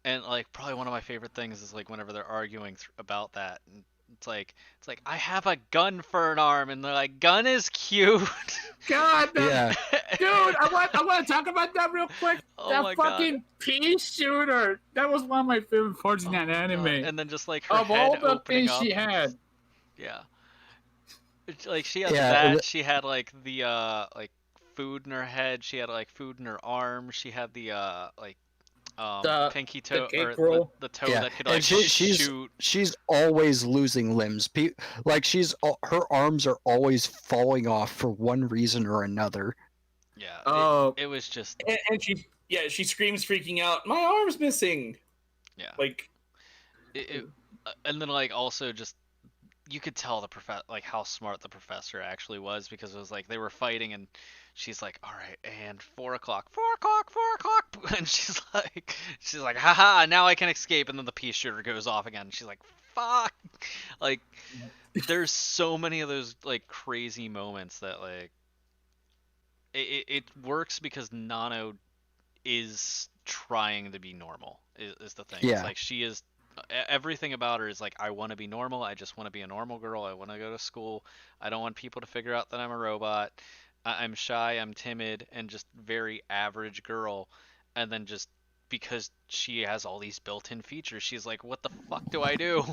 And like probably one of my favorite things is like whenever they're arguing about that, and it's like I have a gun for an arm, and they're like, "Gun is cute." God, Yeah. dude, I want to talk about that real quick. Oh that my fucking pea shooter. That was one of my favorite parts in that anime. God. And then just like her Of head all the opening things up. she had. Yeah. Like she had Yeah, that. She had like the like food in her head. She had like food in her arm. She had the like The pinky toe or cake roll. the toe Yeah, that could and like shoot. she's always losing limbs. Like her arms are always falling off for one reason or another. Yeah. Oh. It was just. And she screams, freaking out. My arm's missing. Yeah. Like. And then like also just you could tell the like how smart the professor actually was, because it was like they were fighting and she's like, all right, and 4 o'clock, and she's like, haha, now I can escape, and then the pea shooter goes off again, and she's like, fuck. Like there's so many of those like crazy moments that like it works because Nano is trying to be normal is the thing. Yeah. It's like she is everything about her is like, I want to be normal. I just want to be a normal girl. I want to go to school. I don't want people to figure out that I'm a robot. I'm shy. I'm timid, and just very average girl. And then just because she has all these built-in features, she's like, what the fuck do I do?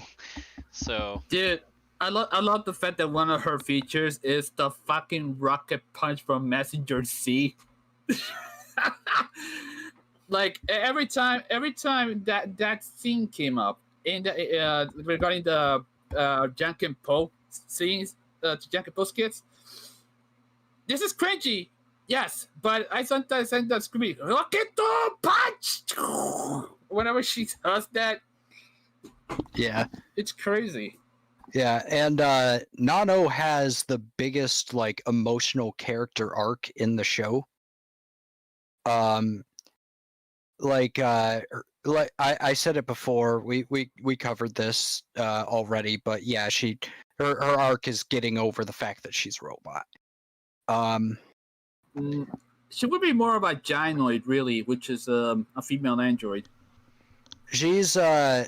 So, dude, I love the fact that one of her features is the fucking rocket punch from Messenger C. Like every time that scene came up in the regarding the Janken Po scenes, Janken Po skits, this is cringy, yes, but I sometimes end up screaming "Rocket punch" whenever she does that. Yeah, it's crazy. Yeah, and Nano has the biggest like emotional character arc in the show. Like I said it before, we covered this already, but yeah, her arc is getting over the fact that she's a robot. She would be more of a gynoid, really, which is a female android. She's yeah,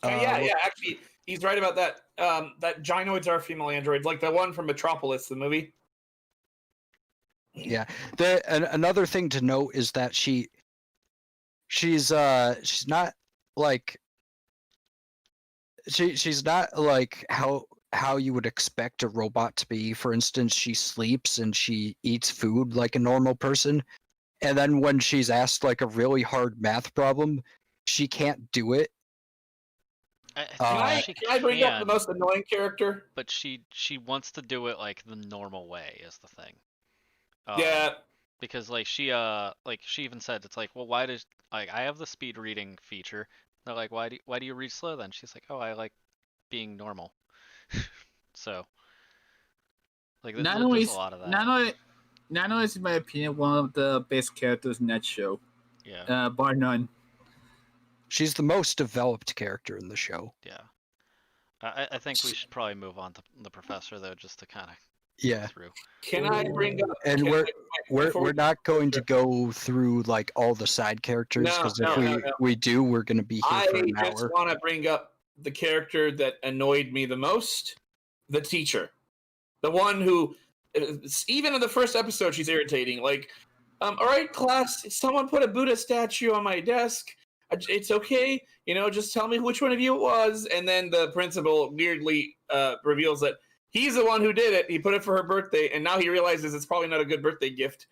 actually, he's right about that. That gynoids are female androids, like the one from Metropolis, the movie. Yeah. Another thing to note is that she's not like she's not like how you would expect a robot to be. For instance, she sleeps and she eats food like a normal person, and then when she's asked like a really hard math problem, she can't do it. Can I bring up the most annoying character? But she wants to do it like the normal way is the thing. Yeah. Because like she even said, it's like, well, why does like I have the speed reading feature. They're like, why do you read slow then? She's like, oh, I like being normal. So like there's a lot of that. Nano is, in my opinion, one of the best characters in that show. Yeah. Bar none. She's the most developed character in the show. Yeah. I think we should probably move on to the professor though, just to kind of Yeah, through. Can I bring up? and can we're I- we're before we're we- not going to go through like all the side characters No, because no, if no, no. we do, we're going to be here for I an just hour. want to bring up the character that annoyed me the most, the teacher, the one who, even in the first episode, she's irritating. Like, all right, class, someone put a Buddha statue on my desk. It's okay, just tell me which one of you it was. And then the principal weirdly reveals that he's the one who did it. He put it for her birthday, and now he realizes it's probably not a good birthday gift.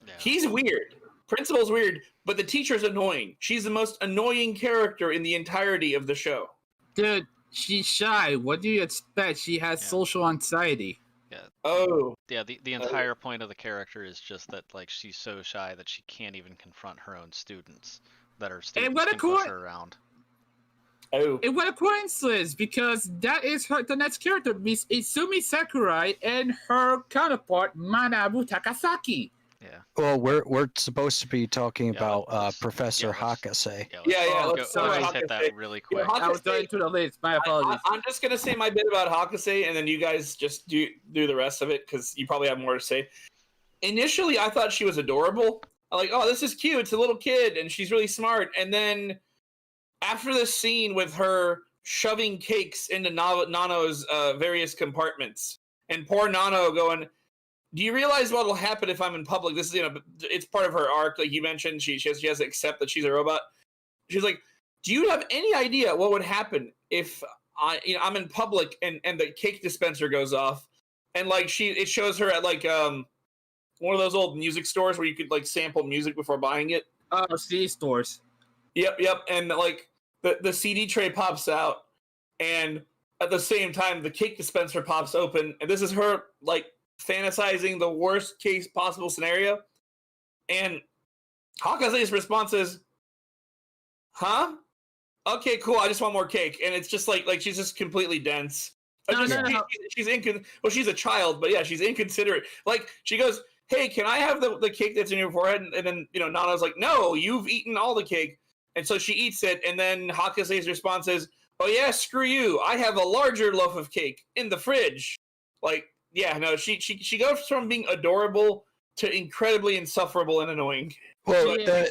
Yeah. He's weird. Principal's weird, but the teacher's annoying. She's the most annoying character in the entirety of the show. Dude, she's shy. What do you expect? She has Yeah. social anxiety. Oh, Yeah, the entire point of the character is just that like she's so shy that she can't even confront her own students. That her students what a can push cool- her around. oh. And what a coincidence, because that is the next character, Miss Izumi Sakurai, and her counterpart, Manabu Takasaki. Yeah. Well, we're supposed to be talking Yeah, about let's- Professor yeah, let's- Hakase. Yeah, Yeah, go, let's talk let's about hit that Hakase. really You know, quick. I was going to the list. My apologies. I'm just gonna say my bit about Hakase, and then you guys just do the rest of it because you probably have more to say. Initially, I thought she was adorable. I'm like, oh, this is cute. It's a little kid, and she's really smart. And then after this scene with her shoving cakes into Nano's various compartments, and poor Nano going, "Do you realize what will happen if I'm in public?" This is, it's part of her arc, like you mentioned. She has to accept that she's a robot. She's like, "Do you have any idea what would happen if I'm in public and the cake dispenser goes off?" And like it shows her at like one of those old music stores where you could like sample music before buying it. Oh, CD stores. Yep. And like the CD tray pops out, and at the same time the cake dispenser pops open, and this is her like fantasizing the worst case possible scenario. And Hakase's response is, "Huh? Okay, cool. I just want more cake." And it's just like she's just completely dense. No. She's she's a child, but yeah, she's inconsiderate. Like she goes, "Hey, can I have the cake that's in your forehead?" And then Nana's like, "No, you've eaten all the cake." And so she eats it, and then Hakase's response is, "Oh yeah, screw you. I have a larger loaf of cake in the fridge." Like, yeah, no, she goes from being adorable to incredibly insufferable and annoying. Well, Yeah,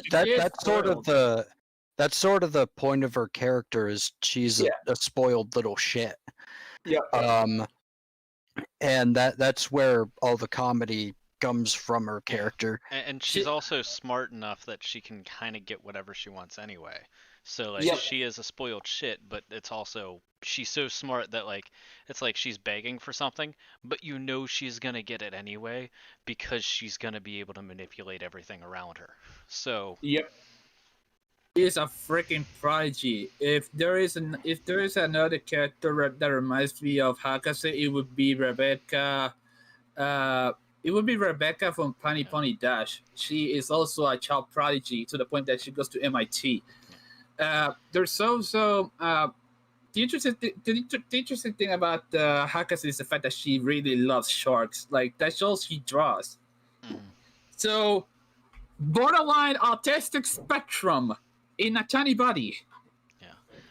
that's sort of the point of her character is she's a spoiled little shit. Yeah. And that's where all the comedy comes from her character. And she's also smart enough that she can kind of get whatever she wants anyway. So like Yep. she is a spoiled shit, but it's also she's so smart that like it's like she's begging for something, but she's gonna get it anyway because she's gonna be able to manipulate everything around her. So Yep. She is a freaking prodigy. If there is another character that reminds me of Hakase, it would be Rebecca. It would be Rebecca from Pony Pony Dash. She is also a child prodigy to the point that she goes to MIT. There's also the interesting thing about Hakase is the fact that she really loves sharks. Like that's all she draws. mhm. So borderline autistic spectrum in a tiny body.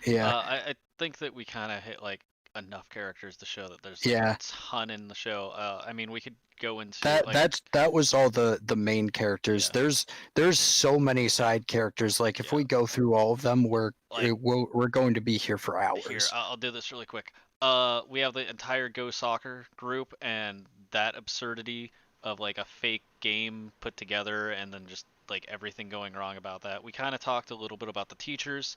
Yeah. I think that we kind of hit like enough characters to show that there's Yeah. a ton in the show. I mean, we could go into That was all the main characters. Yeah. There's so many side characters. Like if we go through all of them, we're going to be here for hours. Here, I'll do this really quick. We have the entire Go Soccer group and that absurdity of like a fake game put together and then just like everything going wrong about that. We kind of talked a little bit about the teachers,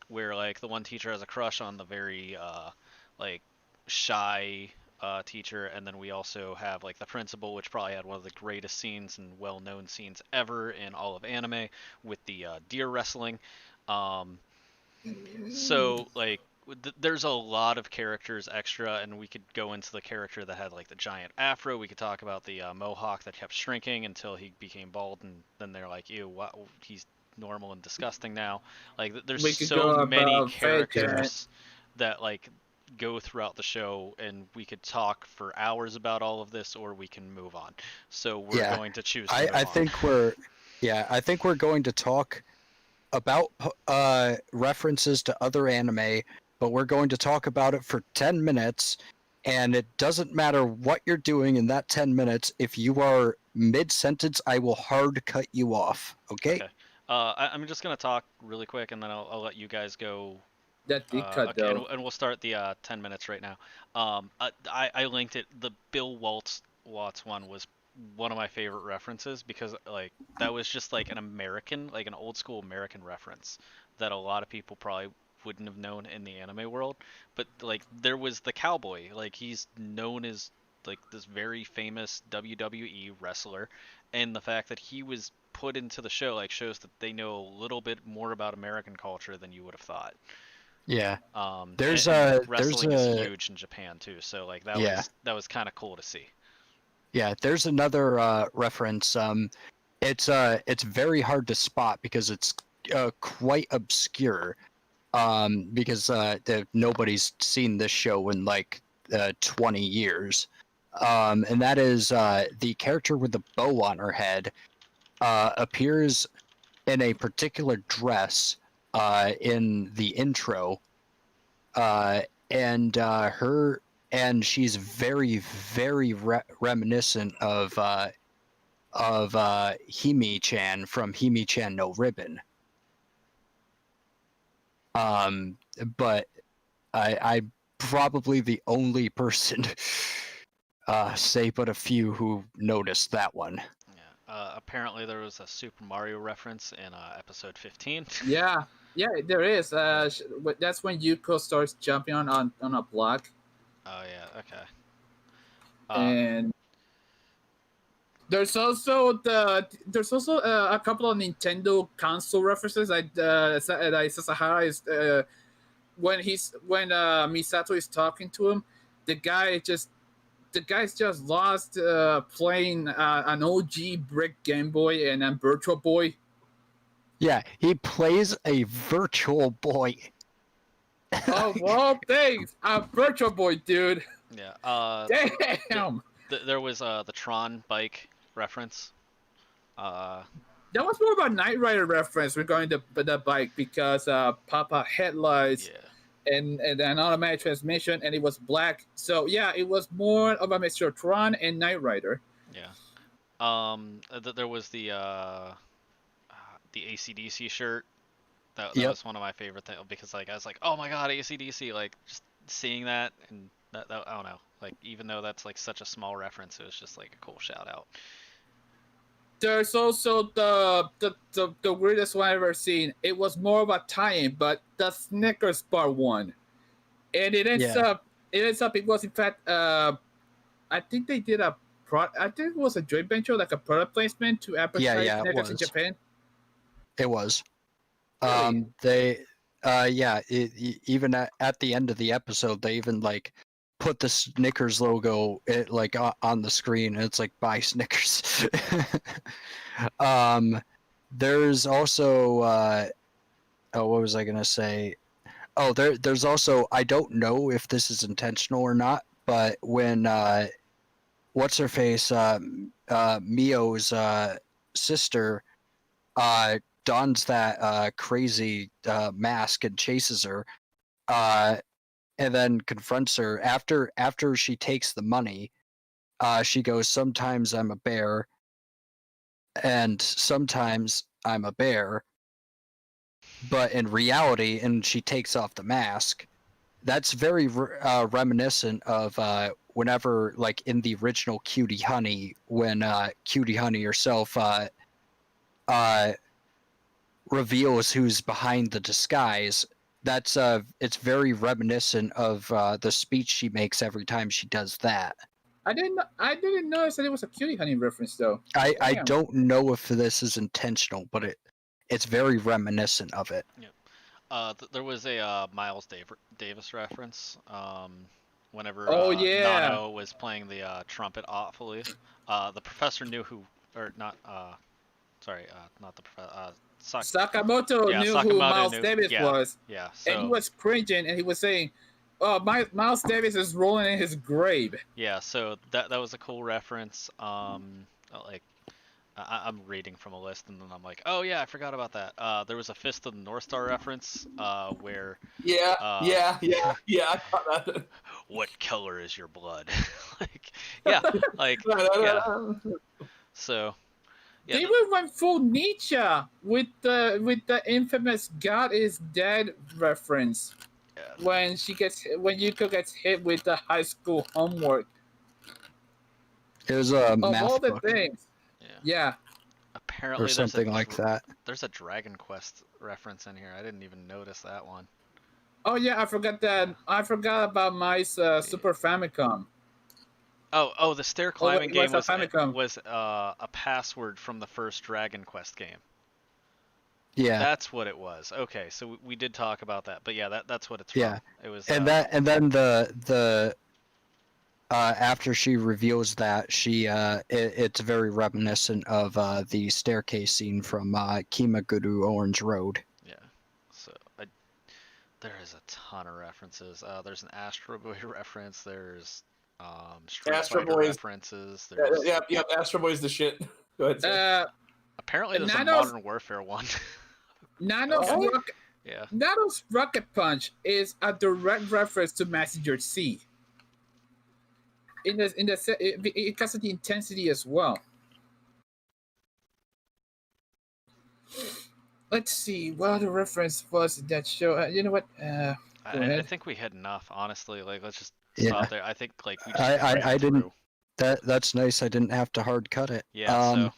where like the one teacher has a crush on the very like shy teacher, and then we also have like the principal, which probably had one of the greatest scenes and well-known scenes ever in all of anime with the deer wrestling. So like there's a lot of characters extra, and we could go into the character that had like the giant afro. We could talk about the mohawk that kept shrinking until he became bald, and then they're like, ew, what? He's normal and disgusting now. Like there's We could so go many about characters that like go throughout the show, and we could talk for hours about all of this, or we can move on. So we're going to choose to move I on. think we're going to talk about references to other anime, but we're going to talk about it for 10 minutes. And it doesn't matter what you're doing in that 10 minutes. If you are mid-sentence, I will hard cut you off. Okay? Okay. I'm just gonna talk really quick, and then I'll let you guys go. That did cut Okay, though. and we'll start the 10 minutes right now. I linked it. The Bill Watts one was one of my favorite references because like that was just like an American, like an old school American reference that a lot of people probably wouldn't have known in the anime world. But like there was the cowboy, like he's known as like this very famous WWE wrestler, and the fact that he was put into the show like shows that they know a little bit more about American culture than you would have thought. Yeah. There's wrestling is huge in Japan too, so like that was kind of cool to see. Yeah, there's another reference. It's very hard to spot because it's quite obscure. Because nobody's seen this show in like 20 years. And that is the character with the bow on her head appears in a particular dress in the intro, and she's very, very reminiscent of Himi-chan from Himi-chan no Ribbon. But I'm probably the only person, say but a few, who noticed that one. Yeah. Apparently there was a Super Mario reference in episode 15. Yeah, there is. That's when Yuko starts jumping on a block. Oh yeah. Okay. And there's also a couple of Nintendo console references. Sasahara is when Misato is talking to him, the guy's just lost playing an OG brick Game Boy and a Virtual Boy. Yeah, he plays a Virtual Boy. Oh, well, thanks, a Virtual Boy, dude. Yeah. Damn. There was the Tron bike reference. That was more of a Knight Rider reference regarding the bike because Papa headlights. Yeah. And an automatic transmission, and it was black. So yeah, it was more of a mixture of Tron and Knight Rider. Yeah. There was the AC/DC shirt. That was one of my favorite things because like I was like, oh my god, AC/DC! Like just seeing that and that I don't know. Like even though that's like such a small reference, it was just like a cool shout out. There's also the weirdest one I've ever seen. It was more of a tie-in, but the Snickers bar one, and it ends up it was in fact I think they did I think it was a joint venture, like a product placement to advertise Snickers in Japan. It was. Really? Even at the end of the episode, they even like put the Snickers logo like on the screen, and it's like buy Snickers. There's also what was I gonna say? Oh, there's also, I don't know if this is intentional or not, but when what's her face Mio's sister dons that crazy mask and chases her, and then confronts her after she takes the money. She goes, sometimes I'm a bear, and sometimes I'm a bear. But in reality, and she takes off the mask, that's very reminiscent of whenever, like in the original Cutie Honey, when Cutie Honey herself reveals who's behind the disguise. That's it's very reminiscent of the speech she makes every time she does that. I didn't notice that it was a Cutie Honey reference though. I don't know if this is intentional, but it's very reminiscent of it. Yep. There was a Miles Davis reference. Whenever Nano was playing the trumpet awfully, the professor knew who, or not. Not the professor. Sakamoto knew who Miles Davis was. Yeah. So, and he was cringing, and he was saying, "Oh, Miles Davis is rolling in his grave." Yeah. So that was a cool reference. Like I'm reading from a list, and then I'm like, oh yeah, I forgot about that. There was a Fist of the North Star reference, where Yeah, uh, yeah, yeah, yeah. I caught that. what color is your blood? Like, yeah, like, yeah. So, yeah, They even went full Nietzsche with the infamous "God is dead" reference yeah, when Yuko gets hit with the high school homework. It was a Of all math the book things, yeah. yeah. or Apparently, something like that. there's a Dragon Quest reference in here. I didn't even notice that one. Oh yeah, I forgot that. Yeah. I forgot about my Yeah. Super Famicom. Oh, the stair Oh wait, climbing it game was a was Famicom. a password from the first Dragon Quest game. Yeah, That's what it was. Okay, so we did talk about that, but yeah, that's what it's yeah. from. It was And then the after she reveals that, it's very reminiscent of the staircase scene from Kimaguru Orange Road. yeah. So there is a ton of references. There's an Astro Boy reference. There's Street Astro Fighter Boys. references. Yeah, There's yeah, yeah. Astro Boy's the shit. Go ahead, sir. apparently there's a Nanos Modern Warfare one. Nanos What? rock Yeah. Nanos Rocket Punch is a direct reference to Messenger C. Because of the intensity as well. Let's see what the reference was in that show. You know what? Go I ahead. think we hit enough, honestly. Like, let's just Yeah. stop there. I think like we just I ran didn't. through. That's nice. I didn't have to hard cut it. Yeah, so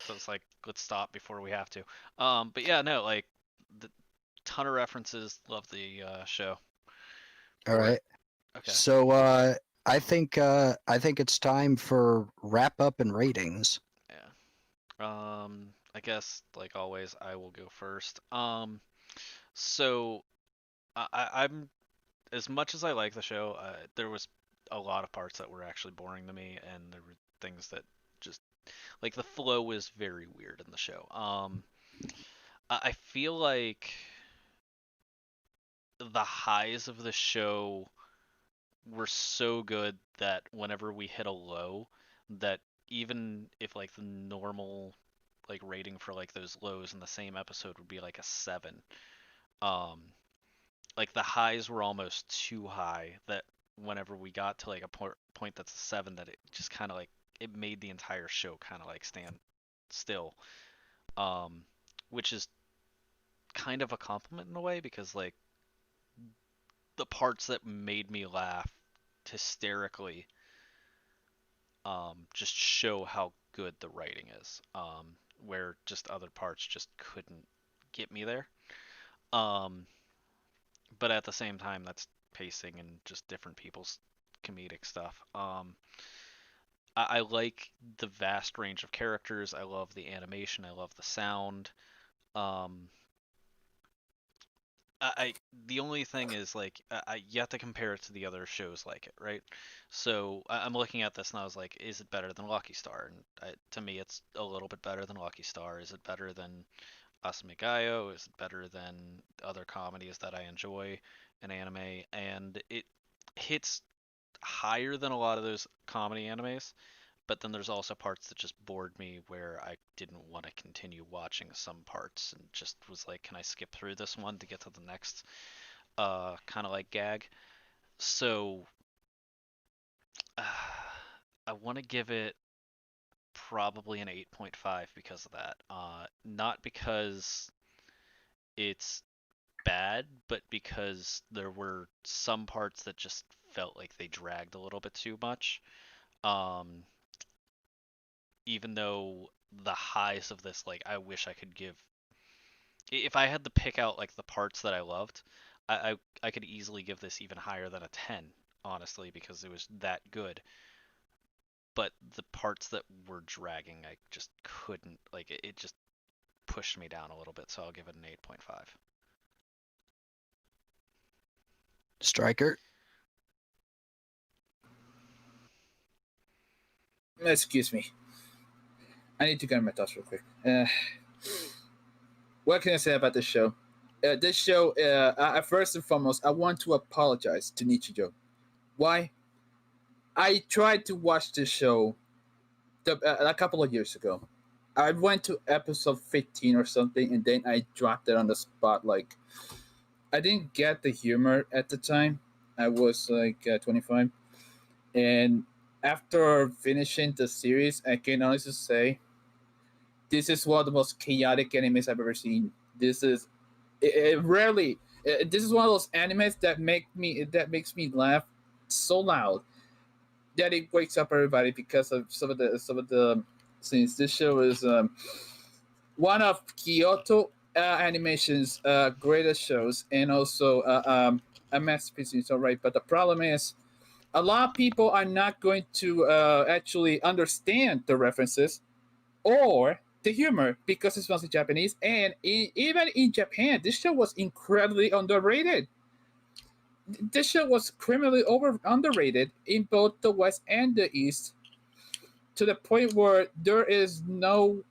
that's like let's stop before we have to. But yeah, no, like the ton of references. Love the show. All right. Okay. So I think it's time for wrap up and ratings. Yeah. I guess like always, I will go first. So I'm as much as I like the show, there was a lot of parts that were actually boring to me, and there were things that just like the flow was very weird in the show. I feel like the highs of the show were so good that whenever we hit a low, that even if like the normal like rating for like those lows in the same episode would be like a 7, um like the highs were almost too high, that whenever we got to like a point that's a 7, that it just kind of like it made the entire show kind of like stand still, um which is kind of a compliment in a way, because like the parts that made me laugh hysterically just show how good the writing is, where just other parts just couldn't get me there. Um, but at the same time, that's pacing and just different people's comedic stuff. I like the vast range of characters. I love the animation. I love the sound. Um, the only thing is like you have to compare it to the other shows like it, right? So I'm looking at this and I was like, is it better than Lucky Star? And to me, it's a little bit better than Lucky Star. Is it better than Asami Gaio? Is it better than other comedies that I enjoy in anime? And it hits higher than a lot of those comedy animes, but then there's also parts that just bored me, where I didn't want to continue watching some parts and just was like, can I skip through this one to get to the next kind of like gag? So I want to give it probably an 8.5 because of that. Not because it's bad, but because there were some parts that just felt like they dragged a little bit too much. Um, Even though the highs of this, like, I wish I could give. If I had to pick out like the parts that I loved, I could easily give this even higher than a 10, honestly, because it was that good. But the parts that were dragging, I just couldn't, like, it just pushed me down a little bit, so I'll give it an 8.5. Striker. Excuse me. I need to get my thoughts real quick. What can I say about this show? First and foremost, I want to apologize to Nichijou. Why? I tried to watch this show a couple of years ago. I went to episode 15 or something, and then I dropped it on the spot. Like, I didn't get the humor at the time. I was like 25, and after finishing the series, I can honestly say this is one of the most chaotic animes I've ever seen. This is it rarely. This is one of those animes that makes me laugh so loud that it wakes up everybody because of some of the scenes. This show is one of Kyoto Animation's greatest shows, and also a masterpiece in its own right. But the problem is, a lot of people are not going to actually understand the references or the humor because it's mostly Japanese. And even in Japan, this show was incredibly underrated. This show was criminally underrated in both the West and the East, to the point where there is no.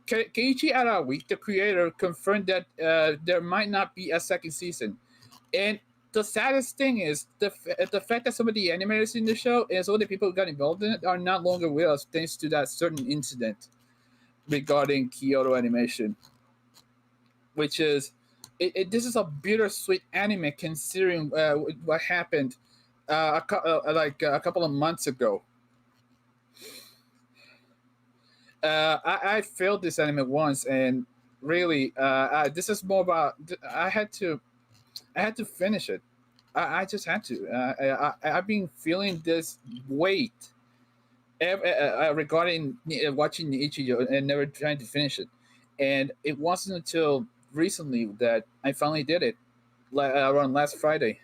Keiichi Arawi, the creator, confirmed that there might not be a second season. And the saddest thing is the fact that some of the animators in the show and some of the people who got involved in it are not longer with us thanks to that certain incident regarding Kyoto Animation, which is this is a bittersweet anime considering what happened a couple of months ago. I failed this anime once, and really, this is more about I had to finish it. I just had to. I've been feeling this weight regarding watching Nichijou and never trying to finish it. And it wasn't until recently that I finally did it, like around last Friday.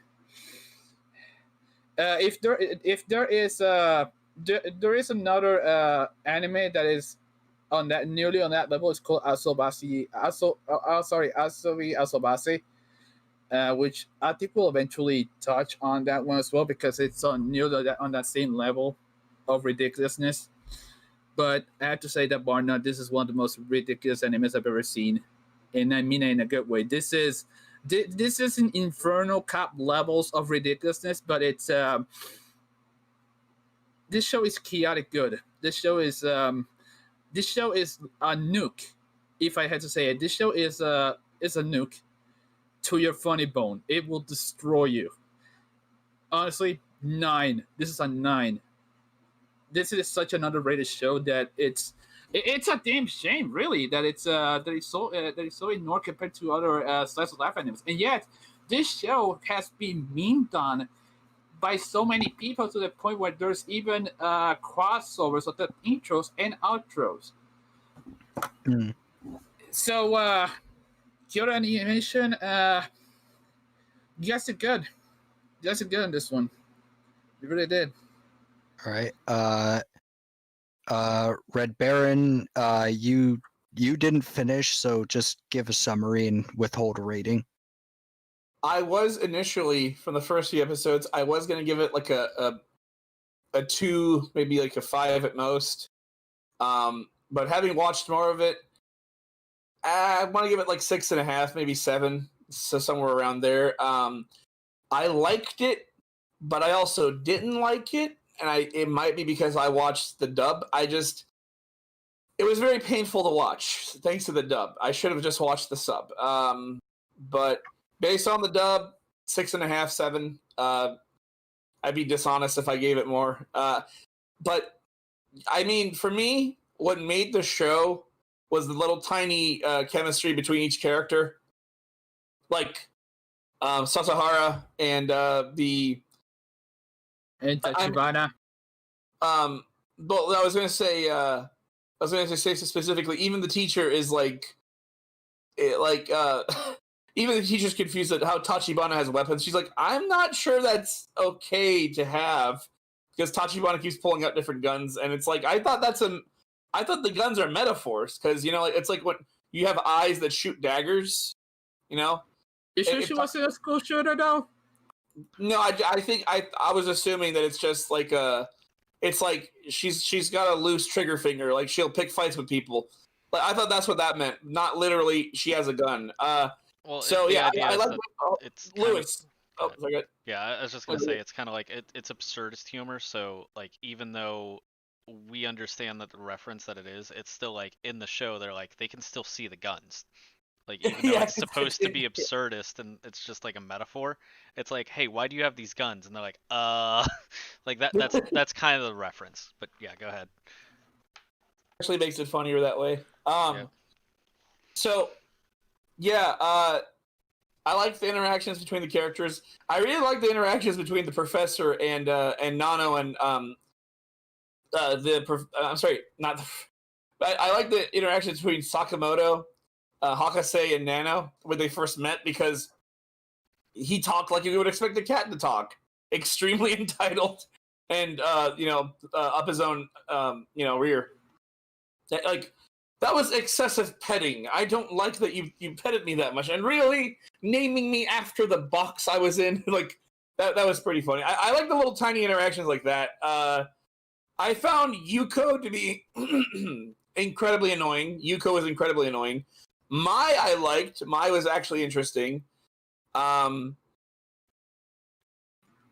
There is another anime that is on that nearly on that level. It's called Asobi Asobase, which I think will eventually touch on that one as well because it's on on that same level of ridiculousness. But I have to say that bar none, this is one of the most ridiculous animes I've ever seen, and I mean it in a good way. This is an Inferno Cop levels of ridiculousness, but it's this show is chaotic good. This show is a nuke. If I had to say it, this show is a nuke to your funny bone. It will destroy you. Honestly, 9. This is a 9. This is such an underrated show that it's a damn shame, really, that it's so ignored compared to other slice of life animes. And yet, this show has been memed on by so many people to the point where there's even crossovers of the intros and outros. Mm. So, Kyoto Animation, you guys did good. You guys did good on this one. You really did. All right. Red Baron, you didn't finish, so just give a summary and withhold a rating. I was initially, from the first few episodes, I was going to give it like a 2, maybe like a 5 at most. But having watched more of it, I want to give it like 6.5, maybe 7, so somewhere around there. I liked it, but I also didn't like it, and it might be because I watched the dub. It was very painful to watch, thanks to the dub. I should have just watched the sub. But based on the dub, 6.5, 7. I'd be dishonest if I gave it more. But I mean, for me, what made the show was the little tiny chemistry between each character, like Sasahara and And Tachibana. But I was going to say specifically, even the teacher is even the teacher's confused at how Tachibana has weapons. She's like, I'm not sure that's okay to have, because Tachibana keeps pulling out different guns, and it's like I thought the guns are metaphors, because it's like when you have eyes that shoot daggers, You sure she wasn't a school shooter though? No, I think I was assuming that it's just like it's like she's got a loose trigger finger, like she'll pick fights with people. Like I thought that's what that meant, not literally she has a gun. Well, So the yeah, idea I is like that it's Lewis. kind Oh, sorry, good. yeah, I was just gonna say it's kind of like it's absurdist humor. So like even though we understand that the reference that it is, it's still like in the show they're like they can still see the guns. Like even though Yeah, it's supposed to be absurdist and it's just like a metaphor, it's like, hey, why do you have these guns? And they're like, like that's kind of the reference. But yeah, go ahead. actually makes it funnier that way. Yeah. So yeah, I like the interactions between the characters. I really like the interactions between the professor and Nano and I'm sorry, not the. I like the interactions between Sakamoto, Hakase, and Nano when they first met because he talked like you would expect a cat to talk, extremely entitled, and up his own rear. That was excessive petting. I don't like that you petted me that much, and really naming me after the box I was in. Like that was pretty funny. I like the little tiny interactions like that. I found Yuko to be incredibly annoying. Yuko was incredibly annoying. Mai I liked. Mai was actually interesting.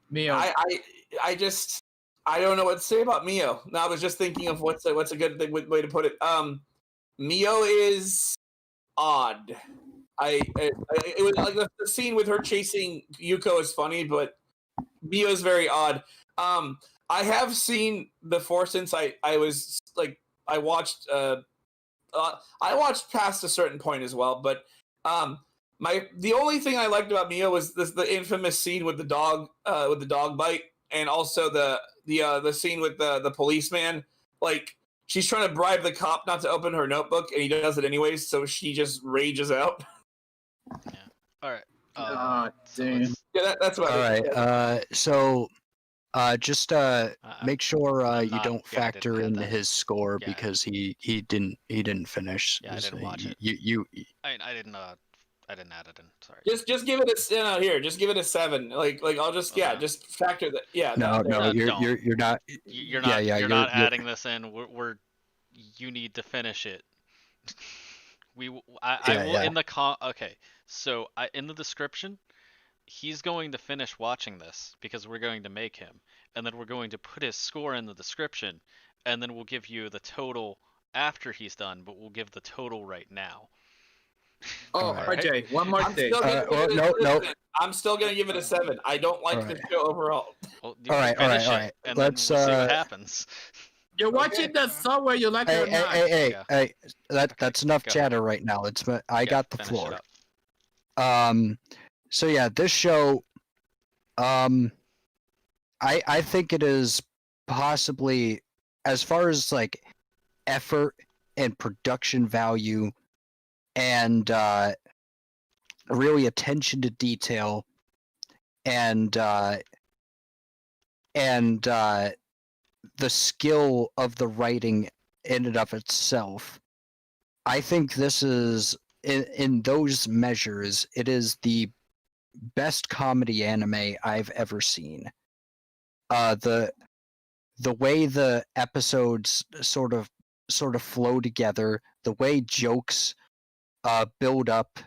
Mio. I just I don't know what to say about Mio. No, I was just thinking of what's a good way to put it. Mio is odd. It was like the scene with her chasing Yuko is funny, but Mio is very odd. I have seen before since I was like I watched past a certain point as well, but the only thing I liked about Mio was the infamous scene with the dog bite, and also the scene with the policeman. Like she's trying to bribe the cop not to open her notebook, and he does it anyways, so she just rages out. Yeah. All right. So Damn. Yeah, that's about All it. right. So just make sure I'm you not- don't yeah, I didn't factor have in that. his score Yeah. because he didn't finish. Yeah, I didn't watch it. You I didn't add it in. Sorry. Just give it a here. Just give it a 7. Like I'll just Okay. just factor that. Yeah. no No, you're don't. you're not You're yeah not. yeah You're you're not adding this in. We're. You need to finish it. I Yeah, will yeah. in the okay. So in the description, he's going to finish watching this because we're going to make him, and then we're going to put his score in the description, and then we'll give you the total after he's done, but we'll give the total right now. Oh, All right. RJ, one more I'm thing. still gonna give it no, a no. 7. I'm still gonna give it a 7. I don't like the show overall. Well, All right, all right, finish all it, right. and Let's then we'll see what happens. You're watching the song where you like it or not. Hey, that's enough go chatter right now. I got the finish floor. it up. So yeah, this show, I think it is possibly, as far as like effort and production value and really attention to detail and the skill of the writing in and of itself, I think this is in those measures, it is the best comedy anime I've ever seen. The way the episodes sort of flow together, the way jokes build up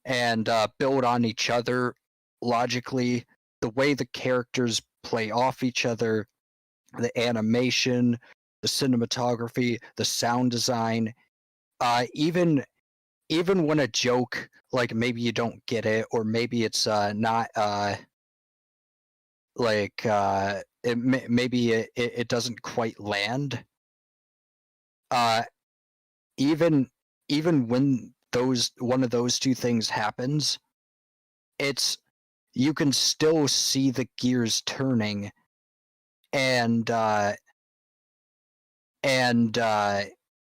and build on each other logically, the way the characters play off each other, the animation, the cinematography, the sound design, even when a joke, like maybe you don't get it, or maybe it's not maybe it doesn't quite land. Even when one of those two things happens, you can still see the gears turning, and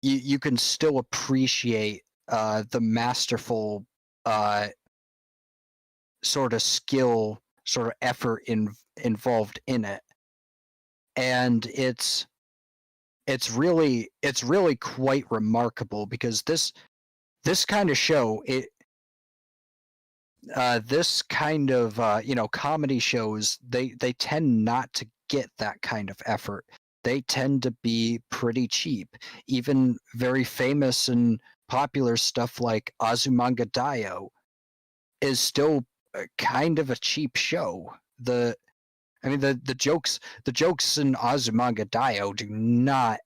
you can still appreciate the masterful sort of skill, sort of effort involved in it, and it's really quite remarkable because this kind of show, this kind of comedy shows, they tend not to get that kind of effort. They tend to be pretty cheap. Even very famous and popular stuff like Azumanga Daioh is still kind of a cheap show. I mean, the jokes in Azumanga Daioh do not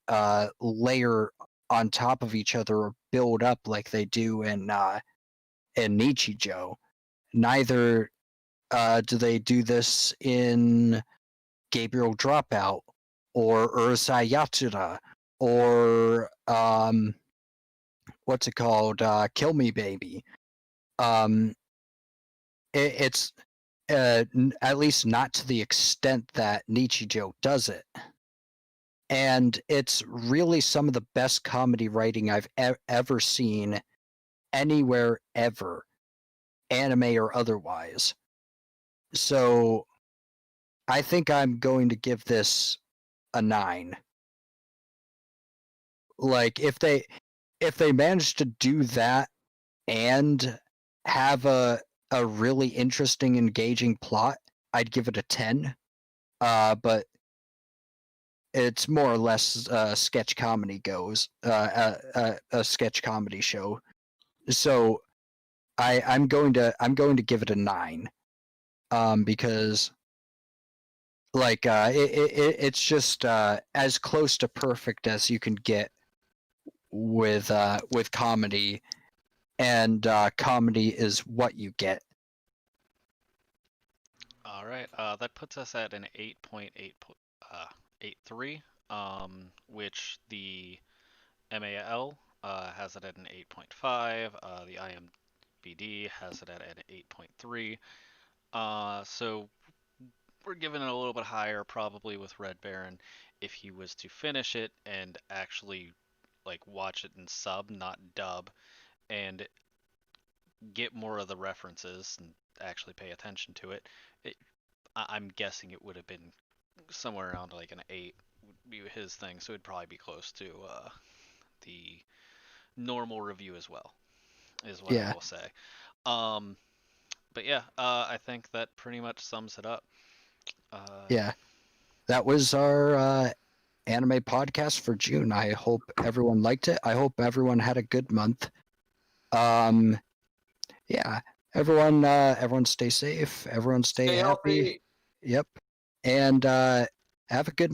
layer on top of each other or build up like they do in Nichijou. Neither do they do this in Gabriel Dropout or Urusei Yatsura or what's it called? Kill Me Baby. It's at least not to the extent that Nichijou does it. And it's really some of the best comedy writing I've ever seen anywhere ever, anime or otherwise. So I think I'm going to give this a 9. Like if they manage to do that and have a really interesting, engaging plot, I'd give it a 10. But it's more or less sketch comedy goes, a sketch comedy show. So I'm going to give it a 9, because like it's just as close to perfect as you can get with comedy, and comedy is what you get. All right, that puts us at an 8.83, which the MAL has it at an 8.5. The IMBD has it at an 8.3. So we're giving it a little bit higher, probably with Red Baron, if he was to finish it and actually like watch it in sub, not dub, and get more of the references and actually pay attention to it. I'm guessing it would have been somewhere around like an 8 would be his thing, so it'd probably be close to the normal review as well, is what I Yeah. will say. But yeah, I think that pretty much sums it up. Yeah, that was our anime podcast for June. I hope everyone liked it. I hope everyone had a good month. Yeah, everyone stay safe. Everyone stay happy. healthy. Yep, and have a good night.